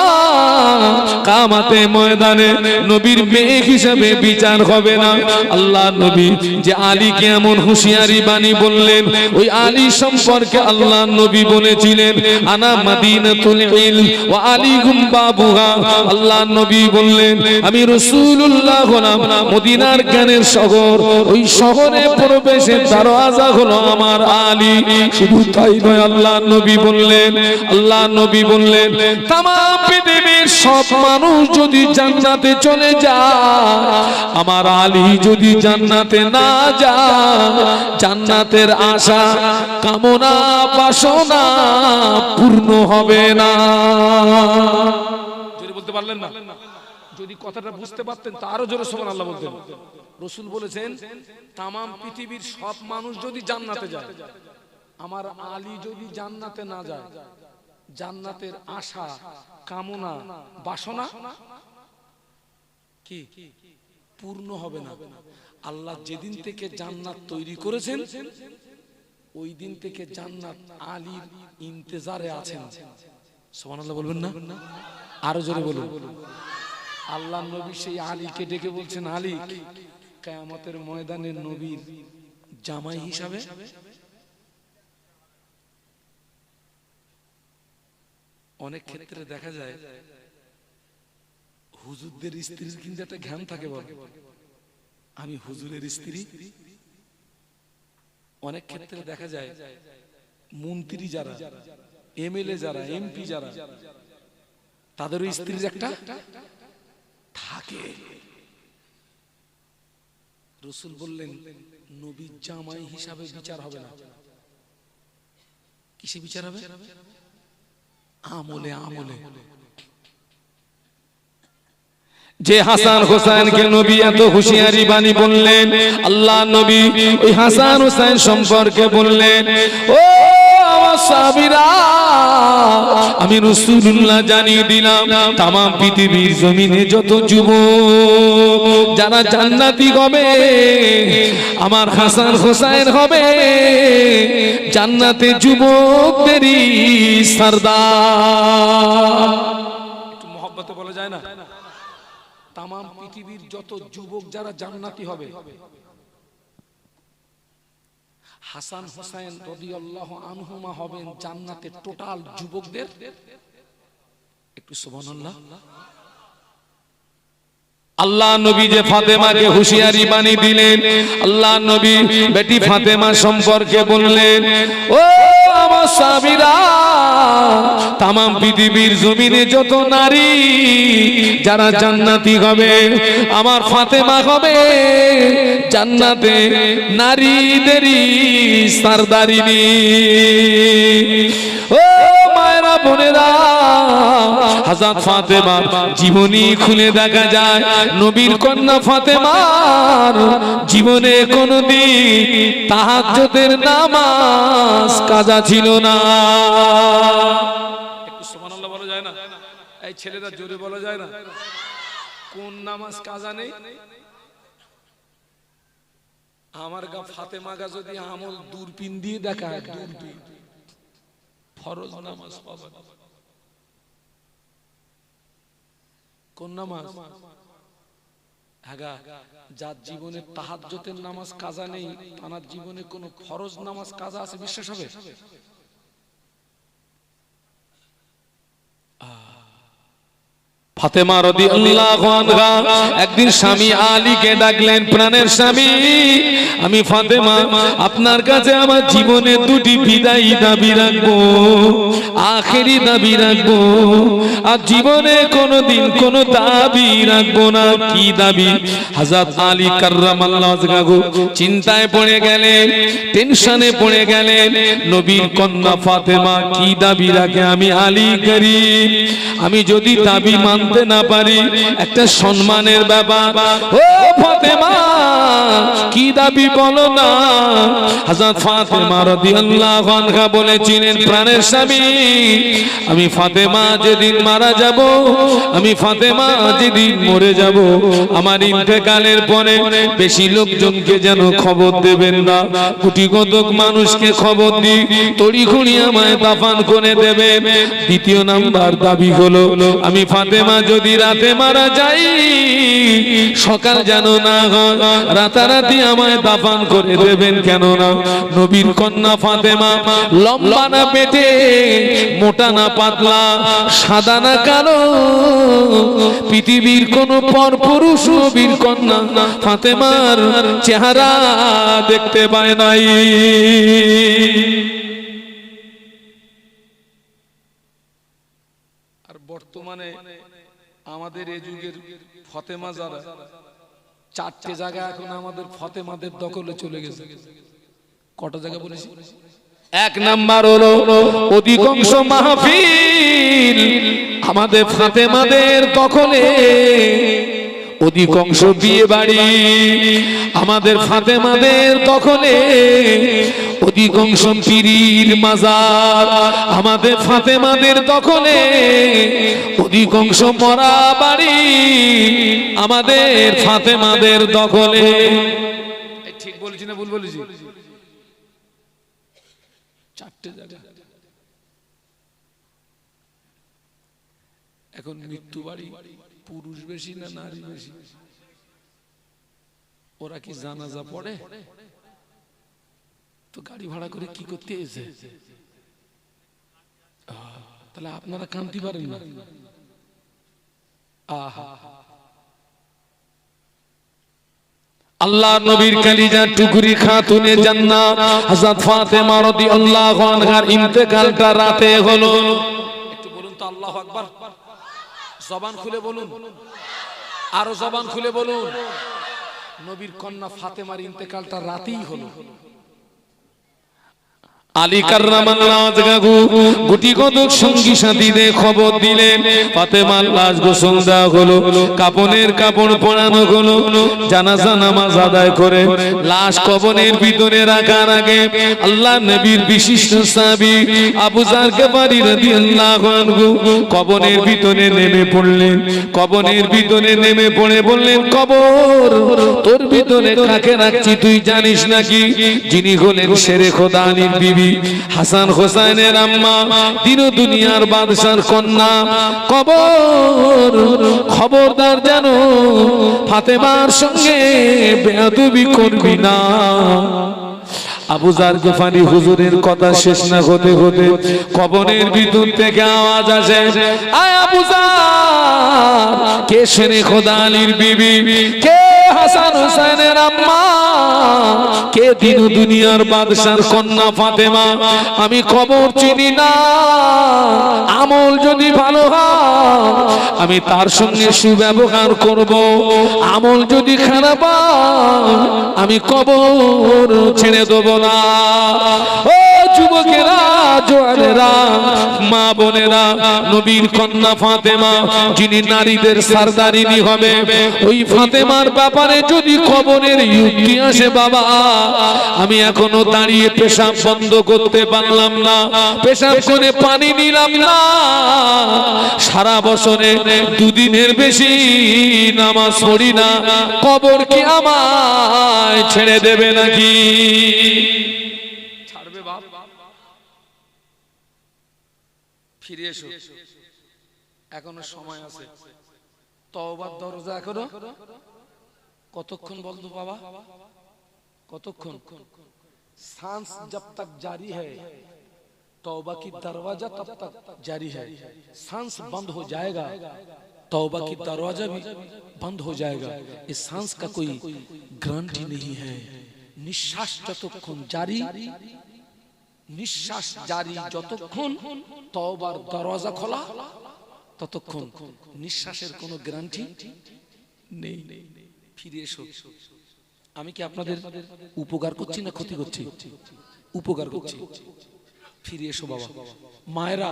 কিয়ামতের ময়দানে নবীর মেয়ে হিসাবে বিচার হবে না। আল্লাহ নবী যে আলীকে এমন হুঁশিয়ারি বাণী বললেন, ওই আলী সম্পর্কে আল্লাহ নবী বলেছিলেন, আনা মাদিনাতুল ইলম ওয়া আলীহুম বাবুহা। আল্লাহ নবী বললেন, আমি রাসূলুল্লাহ হলাম মদিনার জ্ঞানের শহর, ওই শহরে প্রবেশের দরওয়াজা হলো আমার আলী। শুধু তাই নয়, আল্লাহ নবী বললেন, তাম পৃথিবীর সব মানুষ যদি জান্নাতে চলে যায়, আমার আলী যদি জান্নাতে না যায়, জান্নাতের আশা কামনা বাসনা পূর্ণ হবে না। যদি বলতে পারলেন না, যদি কথাটা বুঝতে পারতেন তা আরো জোরে সুবহানাল্লাহ বলতেন। রাসূল বলেছেন, তাম পৃথিবীর সব মানুষ যদি জান্নাতে যায়, আমার আলী যদি জান্নাতে না যায়, জান্নাতের আশা কামনা বাসনা কি পূর্ণ হবে না। আল্লাহ যেদিন থেকে জান্নাত তৈরি করেছেন, ওই দিন থেকে জান্নাত আলীর ইন্তজারে আছেন। সুবহানাল্লাহ বলবেন না? আরো জোরে বলুন। আল্লাহ নবী সেই আলীকে ডেকে বলছেন, আলী, কিয়ামতের ময়দানে নবীর জামাই হিসাবে অনেক ক্ষেত্রে দেখা যায় হুজুরদের স্ত্রীর কিন্তু একটা জ্ঞান থাকে, বলে আমি হুজুরের স্ত্রী। অনেক ক্ষেত্রে দেখা যায় মন্ত্রী যারা, এমএলএ যারা, এমপি যারা, তাদেরও স্ত্রীর একটা থাকে। রাসূল বললেন, নবীর জামাই হিসাবে বিচার হবে না। কিসে বিচার হবে? আমলে। যে হাসান হোসেনকে নবী এত হুঁশিয়ারি বাণী বললেন, আল্লাহ নবী ওই হাসান হোসেন সম্পর্কে বললেন, ও আমার সাহাবীরা, আমি রাসূলুল্লাহ জানিয়ে দিলাম, তাম পৃথিবীর জমিনে যত যুবক যারা জান্নাতি হবে, আমার হাসান হোসেন হবে জান্নাতে যুবকদেরই সরদার। একটু মহব্বতে বলা যায় না? তাম পৃথিবীর যত যুবক যারা জান্নাতি হবে, হাসান হোসেন রাদিয়াল্লাহু আনহুমা হবেন জান্নাতের টোটাল যুবকদের। একটু সুবহানাল্লাহ। আল্লাহ নবী যে ফাতেমাকে হুঁশিয়ারি বাণী দিলেন, আল্লাহ নবী বেটি ফাতেমা সম্পর্কে বললেন, ও আমার সাহাবীরা, তাম পৃথিবীর জমিনে যত নারী যারা জান্নাতি হবে, আমার ফাতেমা হবে জান্নাতে নারীদেরই সরদারিনী। ও মায়েরা, বোনেরা, হযরত ফাতেমা জীবনী খুলে দেখা যায়, নবীর কন্যা ফাতেমার জীবনে কোনদিন তাহাজ্জুদের নামাজ কাজা ছিল না। একটু সুবহানাল্লাহ বলা যায় না? এই ছেলেরা জোরে বলা যায় না? কোন নামাজ কাজা নেই? আমার গা ফাতেমা গা যদি আমল দূরবীন দিয়ে দেখায়, দূরবীন ফরজ নামাজ পাবে। কোন নামাজ? যার জীবনে তাহাজ্জুদের নামাজ কাজা নেই, তার জীবনে কোন ফরজ নামাজ কাজা আছে বিশ্বাস হবে? ফাতেমা রাদিয়াল্লাহু আনহা একদিন স্বামী আলীকে ডাকলেন, প্রাণের স্বামী, আমি ফাতেমা আপনার কাছে আমার জীবনে দুটি বিদায়ী দাবি রাখবো, আখেরি দাবি রাখবো, আর জীবনে কোনোদিন কোনো দাবি রাখবো না। কি দাবি? হযরত আলী কাররামাল্লাহু ওয়াজহাহু চিন্তায় পড়ে গেলেন, টেনশনে পড়ে গেলেন, নবীর কন্যা ফাতেমা কি দাবি রাখে, আমি আলী করিম, আমি যদি দাবি মানতে মানতে না পারি, একটা সম্মানের ব্যাপার। ও ফাতেমা কি দাবি বলো না? হযরত ফাতেমা রাদিয়াল্লাহু আনহা বলেছিলেন, প্রাণের স্বামী আমি ফাতেমা যেদিন মারা যাব, আমি ফাতেমা যেদিন মরে যাব, আমার ইন্তেকালের পরে বেশি লোকজনকে যেন খবর দেবেন না, কোটি কতক মানুষকে খবর দিই তড়িঘড়ি আমায় দাফন করে দেবে। দ্বিতীয় নাম্বার দাবি হলো, আমি ফাতেমা যদি রাতে মারা যাই, সকাল যেন না হয়, রাতারাতি আমায় দাফন করে দেবেন। কেন না নবীর কন্যা ফাতেমা লম্বা না পেটে, মোটা না পাতলা, সাদা না কালো, পৃথিবীর কোন পরপুরুষ নবীর কন্যা ফাতেমার চেহারা দেখতে পায় নাই। আর বর্তমানে আমাদের এই যুগের ফাতেমা যারা, চারটে জায়গা এখন আমাদের ফাতেমাদের দখলে চলে গেছে। কটা জায়গা বলেছি? এক নাম্বার হলো অধিকাংশ মাহফিল আমাদের ফাতেমাদের দখলে, অধিকাংশ বিয়ে বাড়ি আমাদের ফাতেমাদের দখলে, অধিকাংশ পীরের মাজার আমাদের ফাতেমাদের দখলে, অধিকাংশ মরা বাড়ি আমাদের ফাতেমাদের দখলে। ঠিক বলেছি না ভুল বলেছি? চারটে জায়গা। এখন মৃত্যু বাড়ি পুরুষ বেশি না নারী বেশি? ওরা কি জানাজা পড়ে? তো গাড়ি ভাড়া করে কি করতে এসে? তাহলে আপনারা কাঁদতে পারেন না? আহা, আল্লাহ নবীর কালিজা টুকরি খাতুনে জান্নাত হযরত ফাতেমা রাদিয়াল্লাহু আনহার ইন্তেকালটা রাতে হলো। একটু বলুন তো আল্লাহু আকবার। জবান খুলে বলুন, আরো জবান খুলে বলুন। নবীর কন্যা ফাতেমার ইন্তেকালটা রাতেই হলো। আলী কাররামাল্লাহু ওয়াজহাহু গুটি কতক সঙ্গী সাথীদের খবর দিলেন, ফাতেমার লাশ গোসল দেওয়া হলো, কাফনের কাপড় পরানো হলো, জানাজা নামাজ আদায় করে লাশ কবরের ভিতরে রাখার আগে আল্লাহ নবীর বিশিষ্ট সাহাবী আবু যার গিফারী রাদিয়াল্লাহু আনহু কবরের ভিতরে নেমে পড়লেন। কবরের ভিতরে নেমে পড়ে বললেন, কবর তোর ভিতরে কাকে রাখছি তুই জানিস নাকি? যিনি হলেন শেরে খোদা আলীর বিবি হাসান হোসেনের আম্মা, দিন দুনিয়ার বাদশার কন্যা। কবর খবরদার যেন ফাতেমার সঙ্গে বেয়াদবি করবি না। আবু যার গিফারী হুজুরের কথা শেষ না হতে হতে কবরের ভিতর থেকে আওয়াজ আসে, আয় আবু যার, কে শেরে খোদা আলীর বিবি, কে হাসান হোসেনের আম্মা, কে দিন দুনিয়ার বাদশার কন্যা ফাতেমা? আমি খবর চিনি না, আমল যদি ভালো হয় আমি তার সঙ্গে সুব্যবহার করব, আমল যদি খারাপ হয় আমি কবর ছেড়ে দেব না। ও যুবকেরা, জোয়ানেরা, মা বোনেরা, নবীর কন্যা ফাতেমা যিনি নারীদের সরদারিনী হবে, ওই ফাতেমার ব্যাপারে যদি কবরের যুক্তি আসে, বাবা আমি এখনো দাঁড়িয়ে পেশাব বন্ধ করতে পারলাম না, পেশাব করে পানি নিলাম না, সারা বছরে দুদিনের বেশি নামাজ পড়ি না, কবর কি আমায় ছেড়ে দেবে নাকি? ছাড়বে বাপ? ফিরে এসো, এখনো সময় আছে। তওবার দরজা এখনো কতক্ষণ বলতো বাবা? কতক্ষণ? सांस जब तक जारी है तौबा की दरवाजा तब तक जारी है, सांस बंद हो जाएगा तौबा की दरवाजा भी बंद हो जाएगा। इस सांस का कोई गारंटी नहीं है। निश्वास যতক্ষণ জারি, নিঃশ্বাস জারি যতক্ষণ, তওবার দরজা খোলা ততক্ষণ নিঃশ্বাসের কোনো গ্যারান্টি নেই। ফিরে এসো। আমি কি আপনাদের উপকার করছি না ক্ষতি করছি? উপকার করছি। ফিরে এসো বাবা। মায়েরা,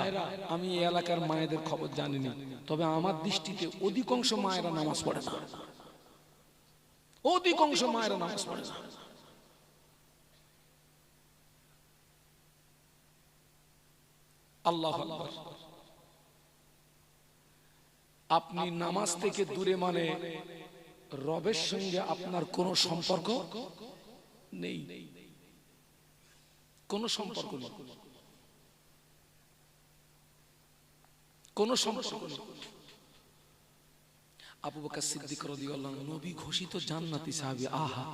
আমি এই এলাকার মায়েদের খবর জানিনি, তবে আমার দৃষ্টিতে অধিকাংশ মায়েরা নামাজ পড়ে না, অধিকাংশ মায়েরা নামাজ পড়ে না। আল্লাহু আকবার। আপনি নামাজ থেকে দূরে মানে রবের সঙ্গে আপনার কোনো সম্পর্ক নেই, কোনো সম্পর্ক নেই, কোনো সম্পর্ক নেই। আবু বকর সিদ্দিক রাদিয়াল্লাহু আনহু নবী ঘোষিত জান্নাতি সাহাবী, আহা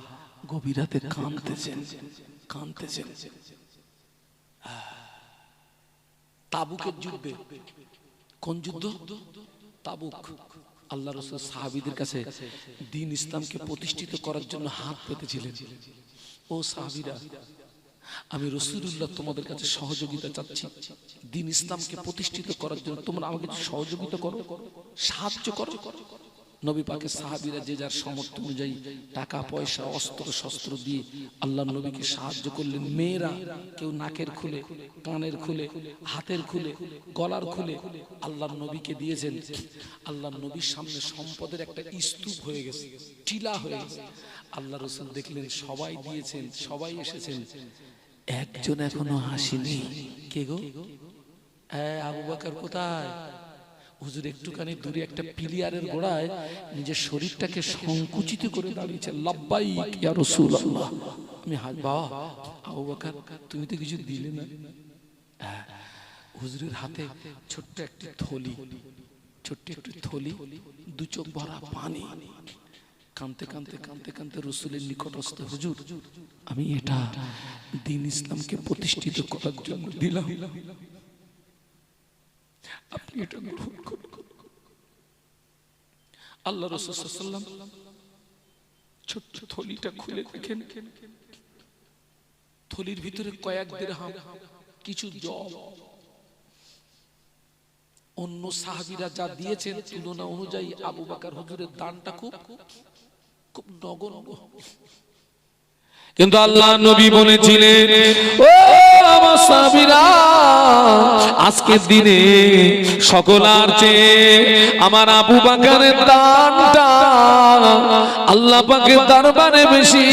গভীর রাতে কাঁদতেছেন, কাঁদতেছেন। তাবুকের যুদ্ধে, কোন যুদ্ধ? তাবুক। আল্লাহ রাসূল সাহাবীদের কাছে দ্বীন ইসলামকে প্রতিষ্ঠিত করার জন্য হাত পেতেছিলেন। ও সাহাবীরা, আমি রাসূলুল্লাহ তোমাদের কাছে সহযোগিতা চাচ্ছি, দ্বীন ইসলামকে প্রতিষ্ঠিত করার জন্য তোমরা আমাকে সহযোগিতা করো, সাহায্য করো। নবী পাকের সাহাবীরা যে যার সামর্থ্য অনুযায়ী টাকা পয়সা অস্ত্র শস্ত্র দিয়ে আল্লাহর নবীকে সাহায্য করলেন। মেয়েরা কেউ নাকের খুলে, কানের খুলে, হাতের খুলে, গলার খুলে আল্লাহর নবীকে দিয়েছেন। আল্লাহর নবীর সামনে সম্পদের একটা স্তূপ হয়ে গেছে, টিলা হয়ে গেছে। আল্লাহ রাসূল দেখলেন সবাই দিয়েছেন, সবাই এসেছেন, একজন এখনো আসেনি। কে গো? আবু বকর কোথায়? হুজুর একটুখানি দূরে একটা পিলিয়ারের গোড়ায় নিজের শরীরটাকে সংকুচিত করে দাঁড়িয়েছে। লাব্বাইক ইয়া রাসূলুল্লাহ। আমি বাবা আবু বকর, তুমি তো কিছু দিলে না। হুজুরের হাতে ছোট্ট একটি থলি, ছোট্ট একটি থলি, দু চোখ ভরা পানি। কাঁদতে কাঁদতে কাঁদতে কাঁদতে রাসূলের নিকটস্থ, হুজুর আমি এটা দ্বীন ইসলামকে প্রতিষ্ঠিত করার জন্য দিলাম, আপনি এটা গ্রহণ করুন। আল্লাহ রাসূল সাল্লাল্লাহু আলাইহি ওয়াসাল্লাম ছোট্ট থলিটা খুলে দেখেন, থলির ভিতরে কয়েক দিরহাম, কিছু জল। অন্য সাহাবীরা যা দিয়েছেন তুলনা অনুযায়ী আবু বকর হুজুরের দানটা খুব খুব নগণ্য। কিন্তু আল্লাহ নবী বলেছিলেন, ও আমার সাহাবীরা, আজকের দিনে সকলার চেয়ে আমার আবু বকরের দানটা আল্লাহ পাকের দরবারে বেশি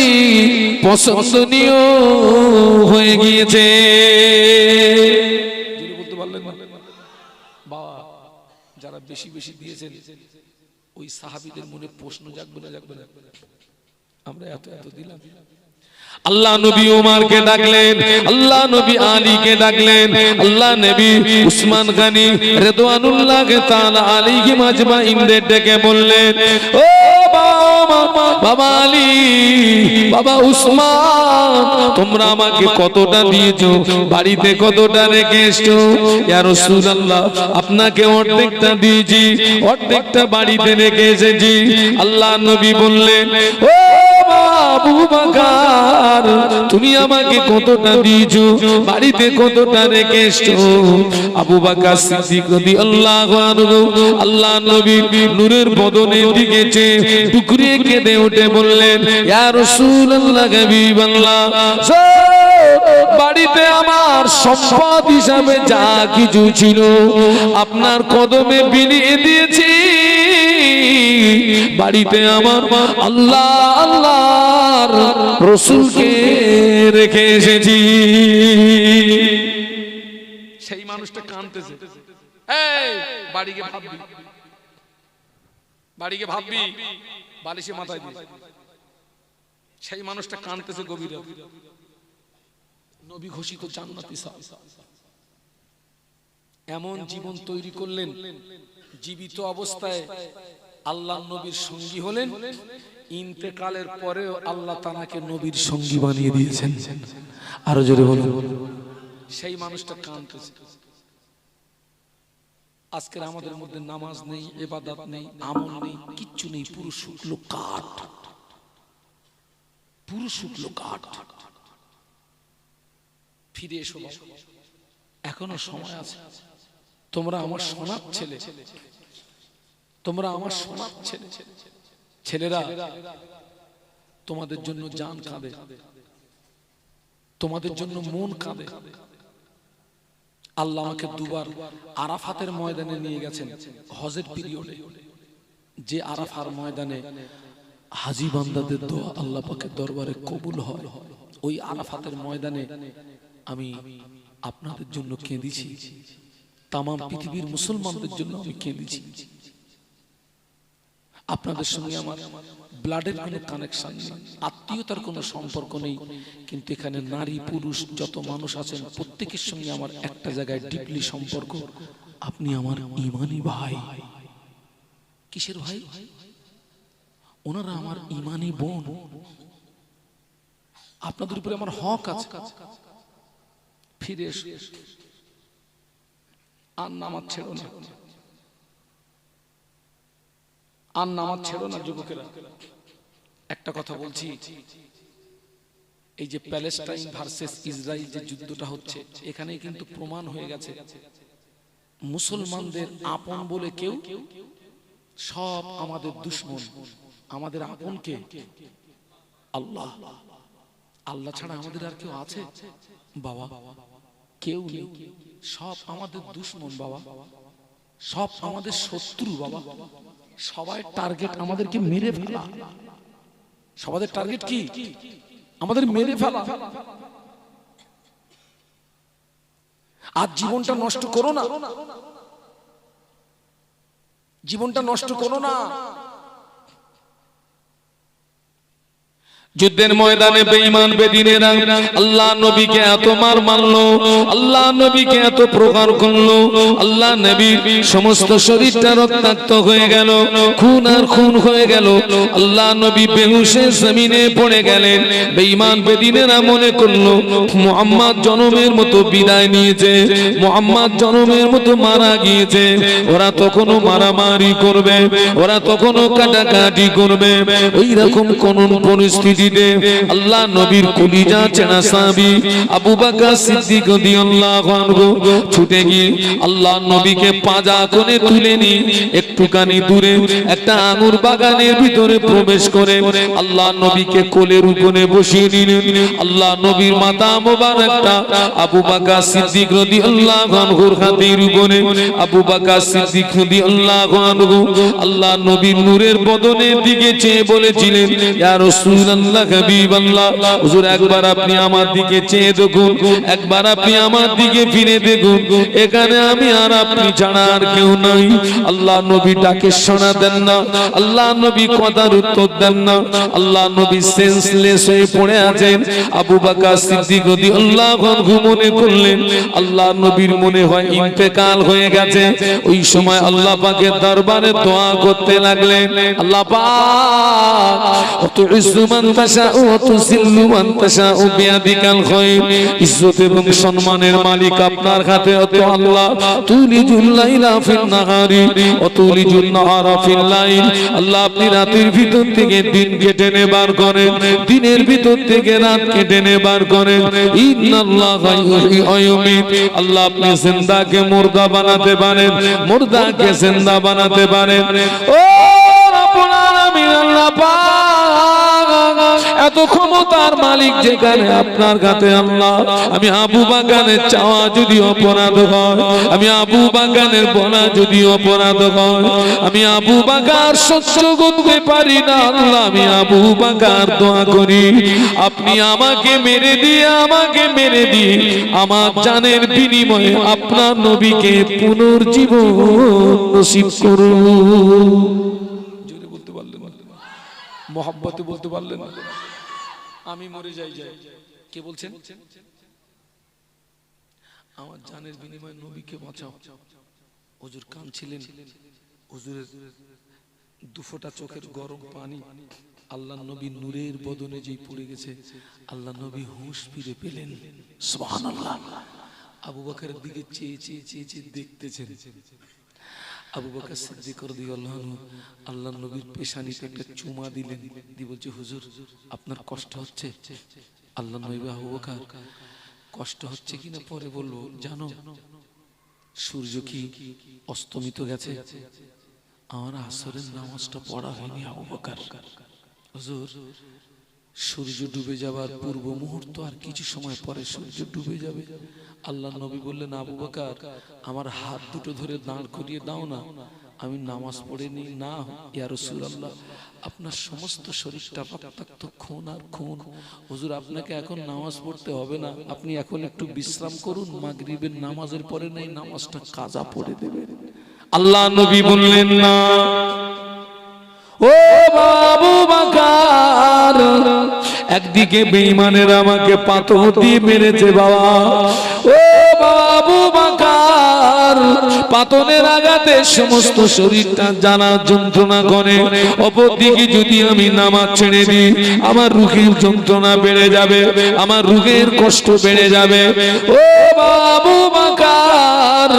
পছন্দনীয় হয়ে গিয়েছে। বলতে পারলেন না বাবা, যারা বেশি বেশি দিয়েছেন ওই সাহাবীদের মনে প্রশ্ন জাগবে না, জাগবে না? আমরা এত এত দিলাম। আল্লাহ নবী ওমরকে ডাকলেন, আল্লাহ নবী আলীকে ডাকলেন, আল্লাহ নবী উসমান গনি রিদওয়ানুল্লাহ তাআলা আলাইহি মাজমাইনদের ডেকে বললেন, ও বাবা আলী, বাবা উসমান, তোমরা আমাকে কতটা দিয়েছো, বাড়িতে কতটা রেখে এসছো? ইয়া রাসূলুল্লাহ, আপনাকে অর্ধেকটা দিয়েছি, অর্ধেকটা বাড়িতে রেখে এসেছি। আল্লাহ নবী বললেন, ও আবু বকর, তুমি আমাকে কতটা দিয়েছো, বাড়িতে কতটা রেখে এসছো? আবু বকর সিদ্দিক রাদিয়াল্লাহু আনহু আল্লাহ নবীর নূরের বদনের দিকে চেয়ে টুকরিয়ে কেঁদে উঠে বললেন, ইয়া রাসূলুল্লাহ, হাবিবাল্লাহ, বাড়িতে আমার সম্পদ হিসাবে যা কিছু ছিল আপনার কদমে বিলিয়ে দিয়েছি, বাড়িতে আমার আল্লাহ আল্লাহর রাসূলকে রেখে এসেছি। সেই মানুষটা কাঁদতেছে, এই বাড়িকে ভাববি, বাড়িকে ভাববি, বালিশে মাথায় দিয়ে। সেই মানুষটা কাঁদতেছে গভীর রাতে। নবী ঘোষিত জান্নাতি সাহাবী, এমন জীবন তৈরি করলেন, জীবিত অবস্থায় আল্লাহর নবীর সঙ্গী হলেন, ইন্তেকালের পরেও আল্লাহ তাআলাকে নবীর সঙ্গী বানিয়ে দিয়েছেন। আরো জোরে বলুন। সেই মানুষটা কাঁদতেছে। আজকের আমাদের মধ্যে নামাজ নেই, ইবাদত নেই, আমল নেই, কিচ্ছু নেই, পুরো শুকনো কাঠ, পুরো শুকনো কাঠ। ফিরে এসো, এখনো সময় আছে। তোমরা আমার সোনার ছেলে, তোমরা আমার সোনার ছেলে। ছেলেরা তোমাদের জন্য জান কাঁদে, তোমাদের জন্য মন কাঁদে। আল্লাহ আমাকে দুবার আরাফাতের ময়দানে নিয়ে গেছেন হজের পিরিয়ডে, যে আরাফার ময়দানে হাজী বান্দাদের দোয়া আল্লাহ পাকের দরবারে কবুল হয়, ওই আরাফাতের ময়দানে আমি আপনাদের জন্য কেঁদেছি, তাম পৃথিবীর মুসলমানদের জন্য আমি কেঁদেছি। আপনাদের সঙ্গে আমার ব্লাডের কোনো কানেকশন নেই, আত্মীয়তার কোনো সম্পর্ক নেই, কিন্তু এখানে নারী পুরুষ যত মানুষ আছেন প্রত্যেকের সঙ্গে আমার একটা জায়গায় ডিপলি সম্পর্ক। আপনি আমার ঈমানি ভাই। কিসের ভাই? ওনারা আমার ঈমানি বোন। আপনাদের উপরে আমার হক আছে। ফিরে এসো, আর নামাজ ছেড়ো না, আর নামাজ ছেড়ো না যুবকেরা। একটা কথা বলছি, এই যে প্যালেস্টাইন ভার্সেস ইসরায়েল যে যুদ্ধটা হচ্ছে, এখানে কিন্তু প্রমাণ হয়ে গেছে মুসলমানদের আপন বলে কেউ, সব আমাদের দুশমন। আমাদের আপন কে? আল্লাহ। আল্লাহ ছাড়া আমাদের আর কেউ আছে বাবা? কেউ নেই। সব আমাদের দুশমন বাবা, সব আমাদের শত্রু বাবা। সবাই টার্গেট আমাদেরকে মেরে ফেলা। সবাই টার্গেট কি? আমাদের মেরে ফেলা। আর জীবনটা নষ্ট করো না, জীবনটা নষ্ট করো না। যুদ্ধের ময়দানে বেঈমান বেদিনেরা আল্লাহ নবীকে এত মার মারলো, আল্লাহ নবীকে এত প্রকার করলো, আল্লাহ নবীর সমস্ত শরীরটা রক্তাক্ত হয়ে গেল, খুন আর খুন হয়ে গেল। আল্লাহ নবী বেহুশে জমিনে পড়ে গেলেন। বেঈমান বেদিনেরা মনে করলো মুহাম্মদ জনমের মতো বিদায় নিয়েছে, মুহাম্মদ জনমের মতো মারা গিয়েছে। ওরা তখনও মারামারি করবে, ওরা তখনও কাটাকাটি করবে। ওই রকম কোন পরিস্থিতি আল্লাহ নবীর কলিজা চেনা সাহাবী আবু বকর সিদ্দিক রাদিয়াল্লাহু আনহু ছুটে গিয়ে আল্লাহ নবীকে পাজা কোণে তুলে নিয়ে একটুখানি দূরে একটা আঙুর বাগানের ভিতরে প্রবেশ করে আল্লাহ নবীকে কোলের উপরে বসিয়ে নিলেন। আল্লাহ নবীর মাথা মোবারকটা আবু বকর সিদ্দিক রাদিয়াল্লাহু আনহুর হাতের উপরে, আবু বকর সিদ্দিক রাদিয়াল্লাহু আনহু আল্লাহ নবীর নূরের বদনের দিকে চেয়ে বলেছিলেন, ইয়া রাসূলুল্লাহ, হুজুর একবার আপনি আমার দিকে চেয়ে দেখুন, একবার আপনি আমার দিকে ফিরে দেখুন, এখানে আমি আর আপনি ছাড়া আর কেউ নাই। আল্লাহ নবী ডাকে শোনা দেন না, আল্লাহ নবী কথার উত্তর দেন না। আল্লাহ নবী সেন্সলেস হয়ে পড়ে আছেন। আবু বকর সিদ্দিক রাদিয়াল্লাহু আনহু মনে করলেন আল্লাহ নবীর মনে হয় ইন্তেকাল হয়ে গেছে। ওই সময় আল্লাহ পাকের দরবারে দোয়া করতে লাগলেন, আল্লাহ পাক ইজ্জত এবং সম্মানের মালিক আপনার হাতে। আল্লাহ তুলিজুল লাইলা ফিন নাহারি ওয়া তুলিজুল নাহারা ফিল লাইল। আল্লাহ আপনি রাতের ভিতর থেকে দিন কেটে নেবার করেন, দিনের ভিতর থেকে রাত কেটে নেবার করেন। ইন্নাল্লাহা ইউহয়ি ওয়া ইউমীত। আল্লাহ আপনি জিন্দাকে মুর্দা বানাতে পারেন, মুর্দাকে জিন্দা বানাতে পারেন। ও রব্বুল আলামিন, আল্লাহ এত ক্ষমতার মালিক যেখানে আপনার কাছে। আল্লাহ আমি আবু বকরের চাওয়া যদি অপরাধ হয়, আমি আবু বকরের বলা যদি অপরাধ হয়, আমি আবু বকর সহ্য করতে পারি না। আল্লাহ আমি আবু বকর দোয়া করি আপনি আমাকে মেরে দিয়ে, আমাকে মেরে দিয়ে আমার জানের বিনিময়ে আপনার নবীকে পুনর্জীবন নসিব করুন। জোরে বলতে পারলেন? মোহাব্বতে বলতে পারলেন? আমি মরে যাই। কে বলছেন? আমার জানের বিনিময়ে নবীকে বাঁচাও। হুজুর কাঁদছিলেন, হুজুরের দুফোঁটা চোখের গরম পানি আল্লাহ নবী নূরের বদনে যেই পড়ে গেছে, আল্লাহ নবী হুঁশ ফিরে পেলেন। সুবহানাল্লাহ। আবু বকরের দিকে চেয়ে চেয়ে চেয়ে চেয়ে দেখতেছেন। আবু বকর সিদ্দিক রাদিয়াল্লাহু আনহু আল্লাহর নবীর পেশানিতে একটা চুমা দিলেন, দিয়ে বলছে, হুজুর আপনার কষ্ট হচ্ছে? আল্লাহ নবী, আবু বকর কষ্ট হচ্ছে কিনা পরে বলবো, জানো সূর্য কি অস্তমিত গেছে? আমার আসরের নামাজটা পড়া হয়নি আবু বকর। হুজুর সূর্য ডুবে যাবার পূর্ব মুহূর্ত আর কিছু সময় পরে সূর্য ডুবে যাবে। আল্লাহ নবী বললেন, আবু বকর আমার হাত দুটো ধরে দাঁড় করিয়ে দাও না, আমি নামাজ পড়ে নি। না ইয়া রাসূলুল্লাহ, আপনার সমস্ত শরীরটা রক্তাক্ত, খুন আর খুন। হুজুর আপনাকে এখন নামাজ পড়তে হবে না, আপনি এখন একটু বিশ্রাম করুন, মাগরিবের নামাজের পরে নেই নামাজটা কাজা পড়ে দেবেন। আল্লাহ নবী বললেন না। ও আবু বকর, একদিকে বেঈমানেরা আমাকে পাথর দিয়ে মেরেছে বাবা। ও আবু বকর, পাথরের আঘাতে সমস্ত শরীরটা জ্বালা যন্ত্রণা করে। অপরদিকে যদি আমি নামাজ ছেড়ে দিই, আমার রুহের যন্ত্রণা বেড়ে যাবে, আমার রুহের কষ্ট বেড়ে যাবে। ও আবু বকর,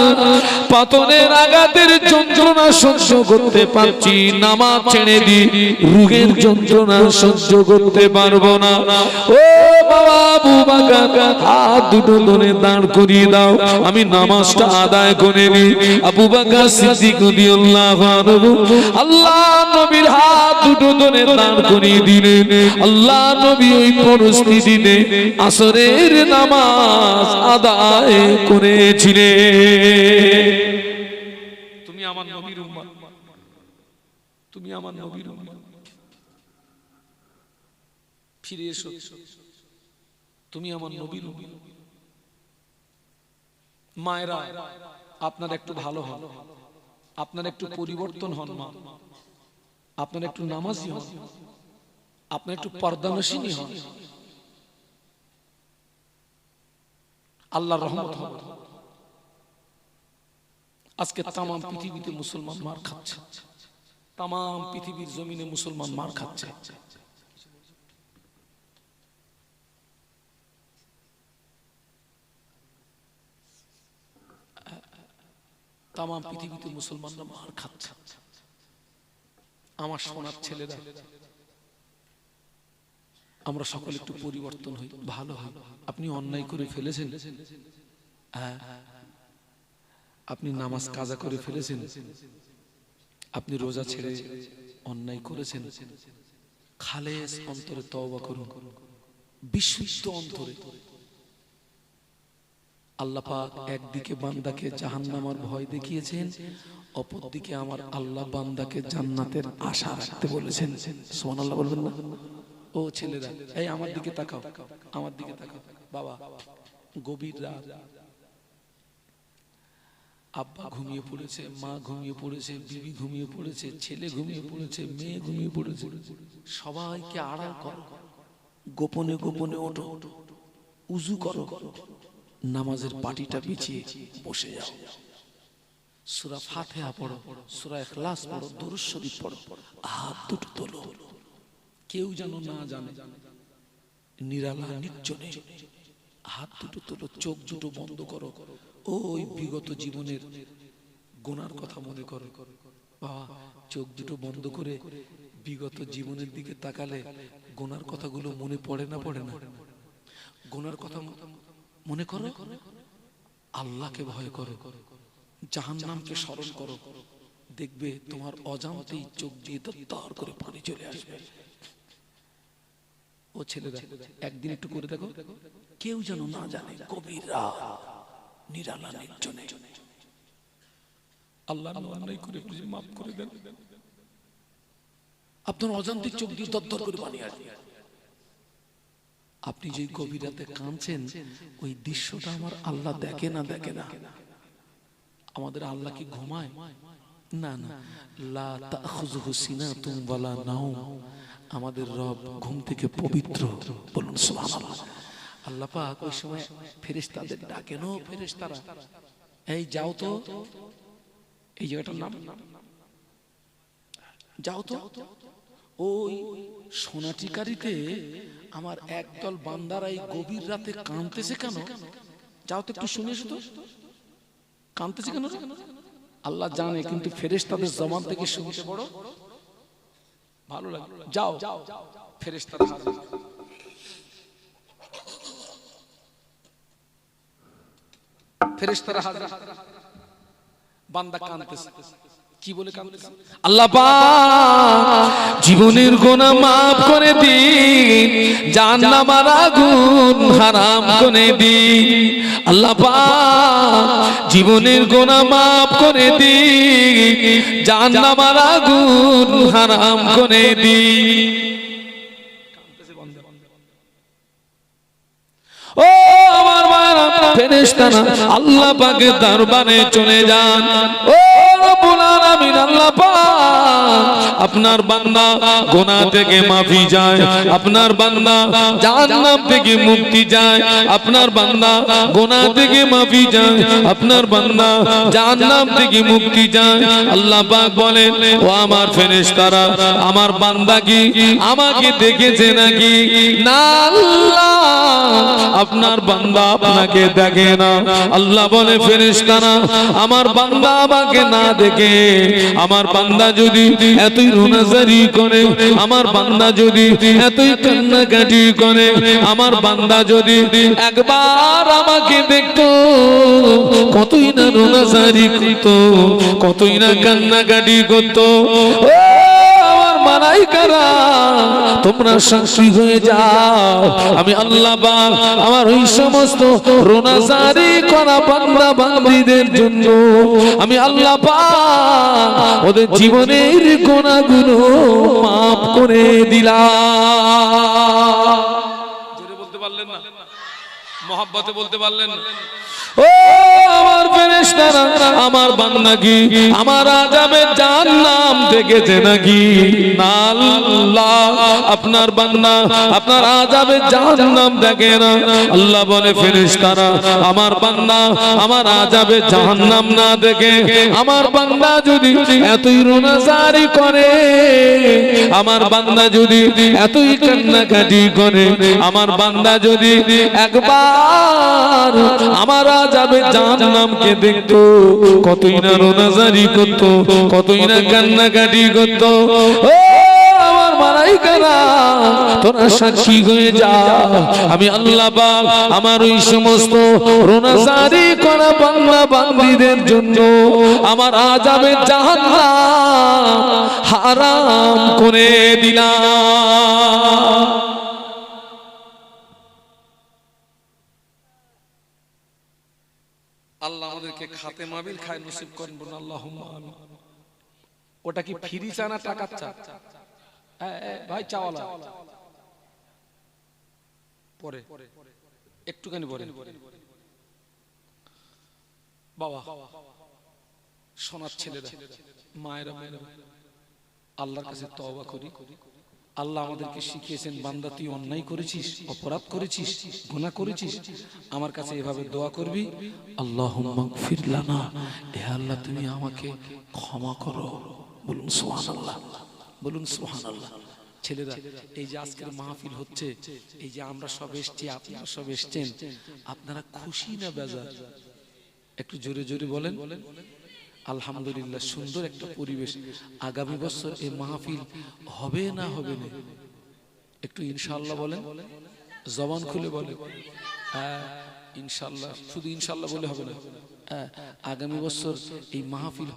পাথরের আঘাতের যন্ত্রণা সহ্য করতে পারছি, নামাজ ছেড়ে দিই, রুহের যন্ত্রণা সহ্য করতে পারবো না। ও বাবা আবু বকর, হাত দুটো ধরে দাঁড় করিয়ে দাও, আমি নামাজটা আদায় করে নিই। আবু বকর সিদ্দিক রাদিয়াল্লাহু আনহু আল্লাহ নবীর হাত দুটো ধরে দাঁড় করিয়ে দিলেন। আল্লাহ নবী ওই পরিস্থিতিতে আসরের নামাজ আদায় করেছিলেন। তুমি আমার নবীর উম্মত, তুমি আমার নবীর উম্মত, ফিরে এসো, তুমি আমার নবীর উম্মত। মায়েরা আপনার একটু ভালো হন, আপনার একটু পরিবর্তন হন, মা আপনার একটু নামাজি হন, আপনার একটু পর্দানশীনী হন, আল্লাহর রহমত হবে। আজকে তাম পৃথিবীতে মুসলমান মার খাচ্ছে, তাম পৃথিবীর জমিনে মুসলমান মার খাচ্ছে। তাম পৃথিবীতে মুসলমানরা মার খাচ্ছে। আমার সোনার ছেলেরা, আমরা সকলে একটু পরিবর্তন হই, ভালো হয়। আপনি অন্যায় করে ফেলেছেন, হ্যাঁ, আপনি নামাজ কাজা করে ফেলেছেন, আপনি রোজা ছেড়ে অন্যায় করেছেন, খালেস অন্তরে তওবা করুন, বিশুদ্ধ অন্তরে। আল্লাহ পাক একদিকে বান্দাকে জাহান্নামের ভয় দেখিয়েছেন, অপরদিকে আমার আল্লাহ বান্দাকে জান্নাতের আশা রাখতে বলেছেন। সুবহানাল্লাহ বলবেন না? ও ছেলেরা, এই আমার দিকে তাকাও, আমার দিকে তাকাও। বাবা, গভীর রাত, আব্বা ঘুমিয়ে পড়েছে, মা ঘুমিয়ে পড়েছে, বিবি ঘুমিয়ে পড়েছে, ছেলে ঘুমিয়ে পড়েছে, মেয়ে ঘুমিয়ে পড়েছে। সবাইকে আড়াল করো, গোপনে গোপনে ওঠো, উজু করো, নামাজের পাটিটা বিছিয়ে বসে যাও, সূরা ফাতিহা পড়ো, সূরা ইখলাস পড়ো, দরুদ শরীফ পড়ো, হাত দুটো তোলো, কেউ যেন না জানে, নিরালা নির্জনে হাত দুটো তোলো, চোখ দুটো বন্ধ করো। ওই বিগত জীবনের গুনার কথা মনে করো। বাবা, চোখ দুটো বন্ধ করে বিগত জীবনের দিকে তাকালে গুনার কথাগুলো মনে পড়ে না? পড়ে না? গুনার কথা মনে করো, আল্লাহকে ভয় করো, জাহান্নামকে স্মরণ করো, দেখবে তোমার অজান্তেই চোখ দিয়ে দর করে পানি চলে আসবে। ও ছেলেরা, একদিন একটু করে দেখো, কেউ যেন না জানে, গভীর রাত, নিরালা নির্জনে। আল্লাহ অন্যায় করে মাফ করে দেন, আপনার অজান্তে চোখ দিয়ে দর করে পানি আসবে। আপনি যে গভীর রাতে কাঁদছেন, ওই দৃশ্যটা আমার আল্লাহ দেখে না? দেখে না? আমাদের আল্লাহ কি ঘুমায়? না না, লা তাখুযুহু সিনাতুন ওয়ালা নাওম। আমাদের রব ঘুম থেকে পবিত্র, বলুন সুবহানাল্লাহ। আল্লাহ পাক ওই সময় ফেরেশতাদের ডাকেন, ও ফেরেশতারা, এই যাও তো, এই জায়গাটার নাম, যাও তো, ওই সোনাটিকারিতে আমার একদল বান্দারা এই গভীর রাতে কাঁদতেছে কেন? যাও তো একটু শুনে এসো তো, কাঁদতেছে কেন? আল্লাহ জানে, কিন্তু ফেরেশতাদের জবান থেকে শুনতে বড় ভালো লাগে। যাও, ফেরেশতারা হাজির। ফেরেশতারা হাজির, বান্দা কাঁদতেছে। কি বলে কাঁদতেছে? আল্লাহ পাক জীবনের গুনাহ maaf করে দিন, জাহান্নামের আগুন হারাম করে দিন। আল্লাহ পাক জীবনের গুনাহ মাফ করে দিন, জাহান্নামের আগুন হারাম করে দিন। ও আমার মারা ফেরেশতারা আল্লাহ পাকের দরবারে চলে যান। ও রব্বুল আলামিন, আল্লাহ পাক আপনার বান্দা গুনাহ থেকে মাফি চায়, আপনার বান্দা জাহান্নাম থেকে মুক্তি চায়, আপনার বান্দা গুনাহ থেকে মাফি চায়, আপনার বান্দা জাহান্নাম থেকে মুক্তি চায়। আল্লাহ পাক বলেন, ও আমার ফেরেশতারা, আমার বান্দা কি আমাকে দেখেছে নাকি? না আল্লাহ, আপনার বান্দা আপনাকে দেখে না। আল্লাহ বলে, ফেরেশতারা আমার বান্দা আমাকে না দেখে, আমার বান্দা যদি এতই রোনাজারি করে, আমার বান্দা যদি এতই কান্নাকাটি করে, আমার বান্দা যদি একবার আমাকে দেখতো, কতই না রোনাজারি করতো, কতই না কান্নাকাটি করতো। মালাইকারা তোমরা সাক্ষী হয়ে যাও, আমি আল্লাহ পাক আমার ওই সমস্ত রোনাজারি করা বান্দা বান্দীদের জন্য আমি আল্লাহ পাক ওদের জীবনের গুনাহগুলো মাফ করে দিলাম। জোরে বলতে পারলেন না? মহব্বতে বলতে পারলেন না? ও আমার ফেরেশতারা আমার বান্দা কি আমার আযাবে জাহান্নাম দেখেছে নাকি? না আল্লাহ, আপনার বান্দা আপনার আযাবে জাহান্নাম দেখে না। আল্লাহ বলে, ফেরেশতারা আমার বান্দা আমার আযাবে জাহান্নাম না দেখে, আমার বান্দা যদি এতই রোনাজারি করে, আমার বান্দা যদি এতই কান্নাকাটি করে, আমার বান্দা যদি একবার আমার আযাবে জাহান্নামকে দেখতো, কতই না রোনাজারি করতো, কতই না কান্নাকাটি করতো। ও আমার মালাইকারা তোরা সাক্ষী হয়ে যা, আমি আল্লাহ পাক আমার ওই সমস্ত রোনাজারি করা বান্দা বান্দীদের জন্য আমার আযাবে জাহান্নাম হারাম করে দিলাম। আল্লাহ আমাদেরকে খাতে মাবিল খায় নসিব করেন, বলুন আল্লাহুম্মা আমিন। ওটা কি ফ্রি চা না টাকার চা? ভাই চাওয়ালা পরে একটুখানি পরে বাবা সোনার ছেলেরা মায়েরা আল্লাহর কাছে তওবা করি। আল্লাহ আমাদেরকে শিখিয়েছেন, বান্দা তুই অন্যায় করেছিস, অপরাধ করেছিস, গুনাহ করেছিস, আমার কাছে এভাবে দোয়া করবি, আল্লাহুম্মা গফির লানা, হে আল্লাহ তুমি আমাকে ক্ষমা করো। বলুন সুবহানাল্লাহ, বলুন সুবহানাল্লাহ। ছেলেরা এই যে আজকের মাহফিল হচ্ছে, এই যে আমরা সব এসেছি, আপনারা সব এসেছেন, আপনারা খুশি না বেজার? একটু জোরে জোরে বলেন। আলহামদুলিল্লাহ, সুন্দর একটা পরিবেশ। আগামী বছর এই মাহফিল হবে না হবে না? একটু ইনশাআল্লাহ বলেন, জবান খুলে বলেন। হ্যাঁ ইনশাআল্লাহ, শুধু ইনশাআল্লাহ বলে হবে না। আগামী বছর এই মাহফিল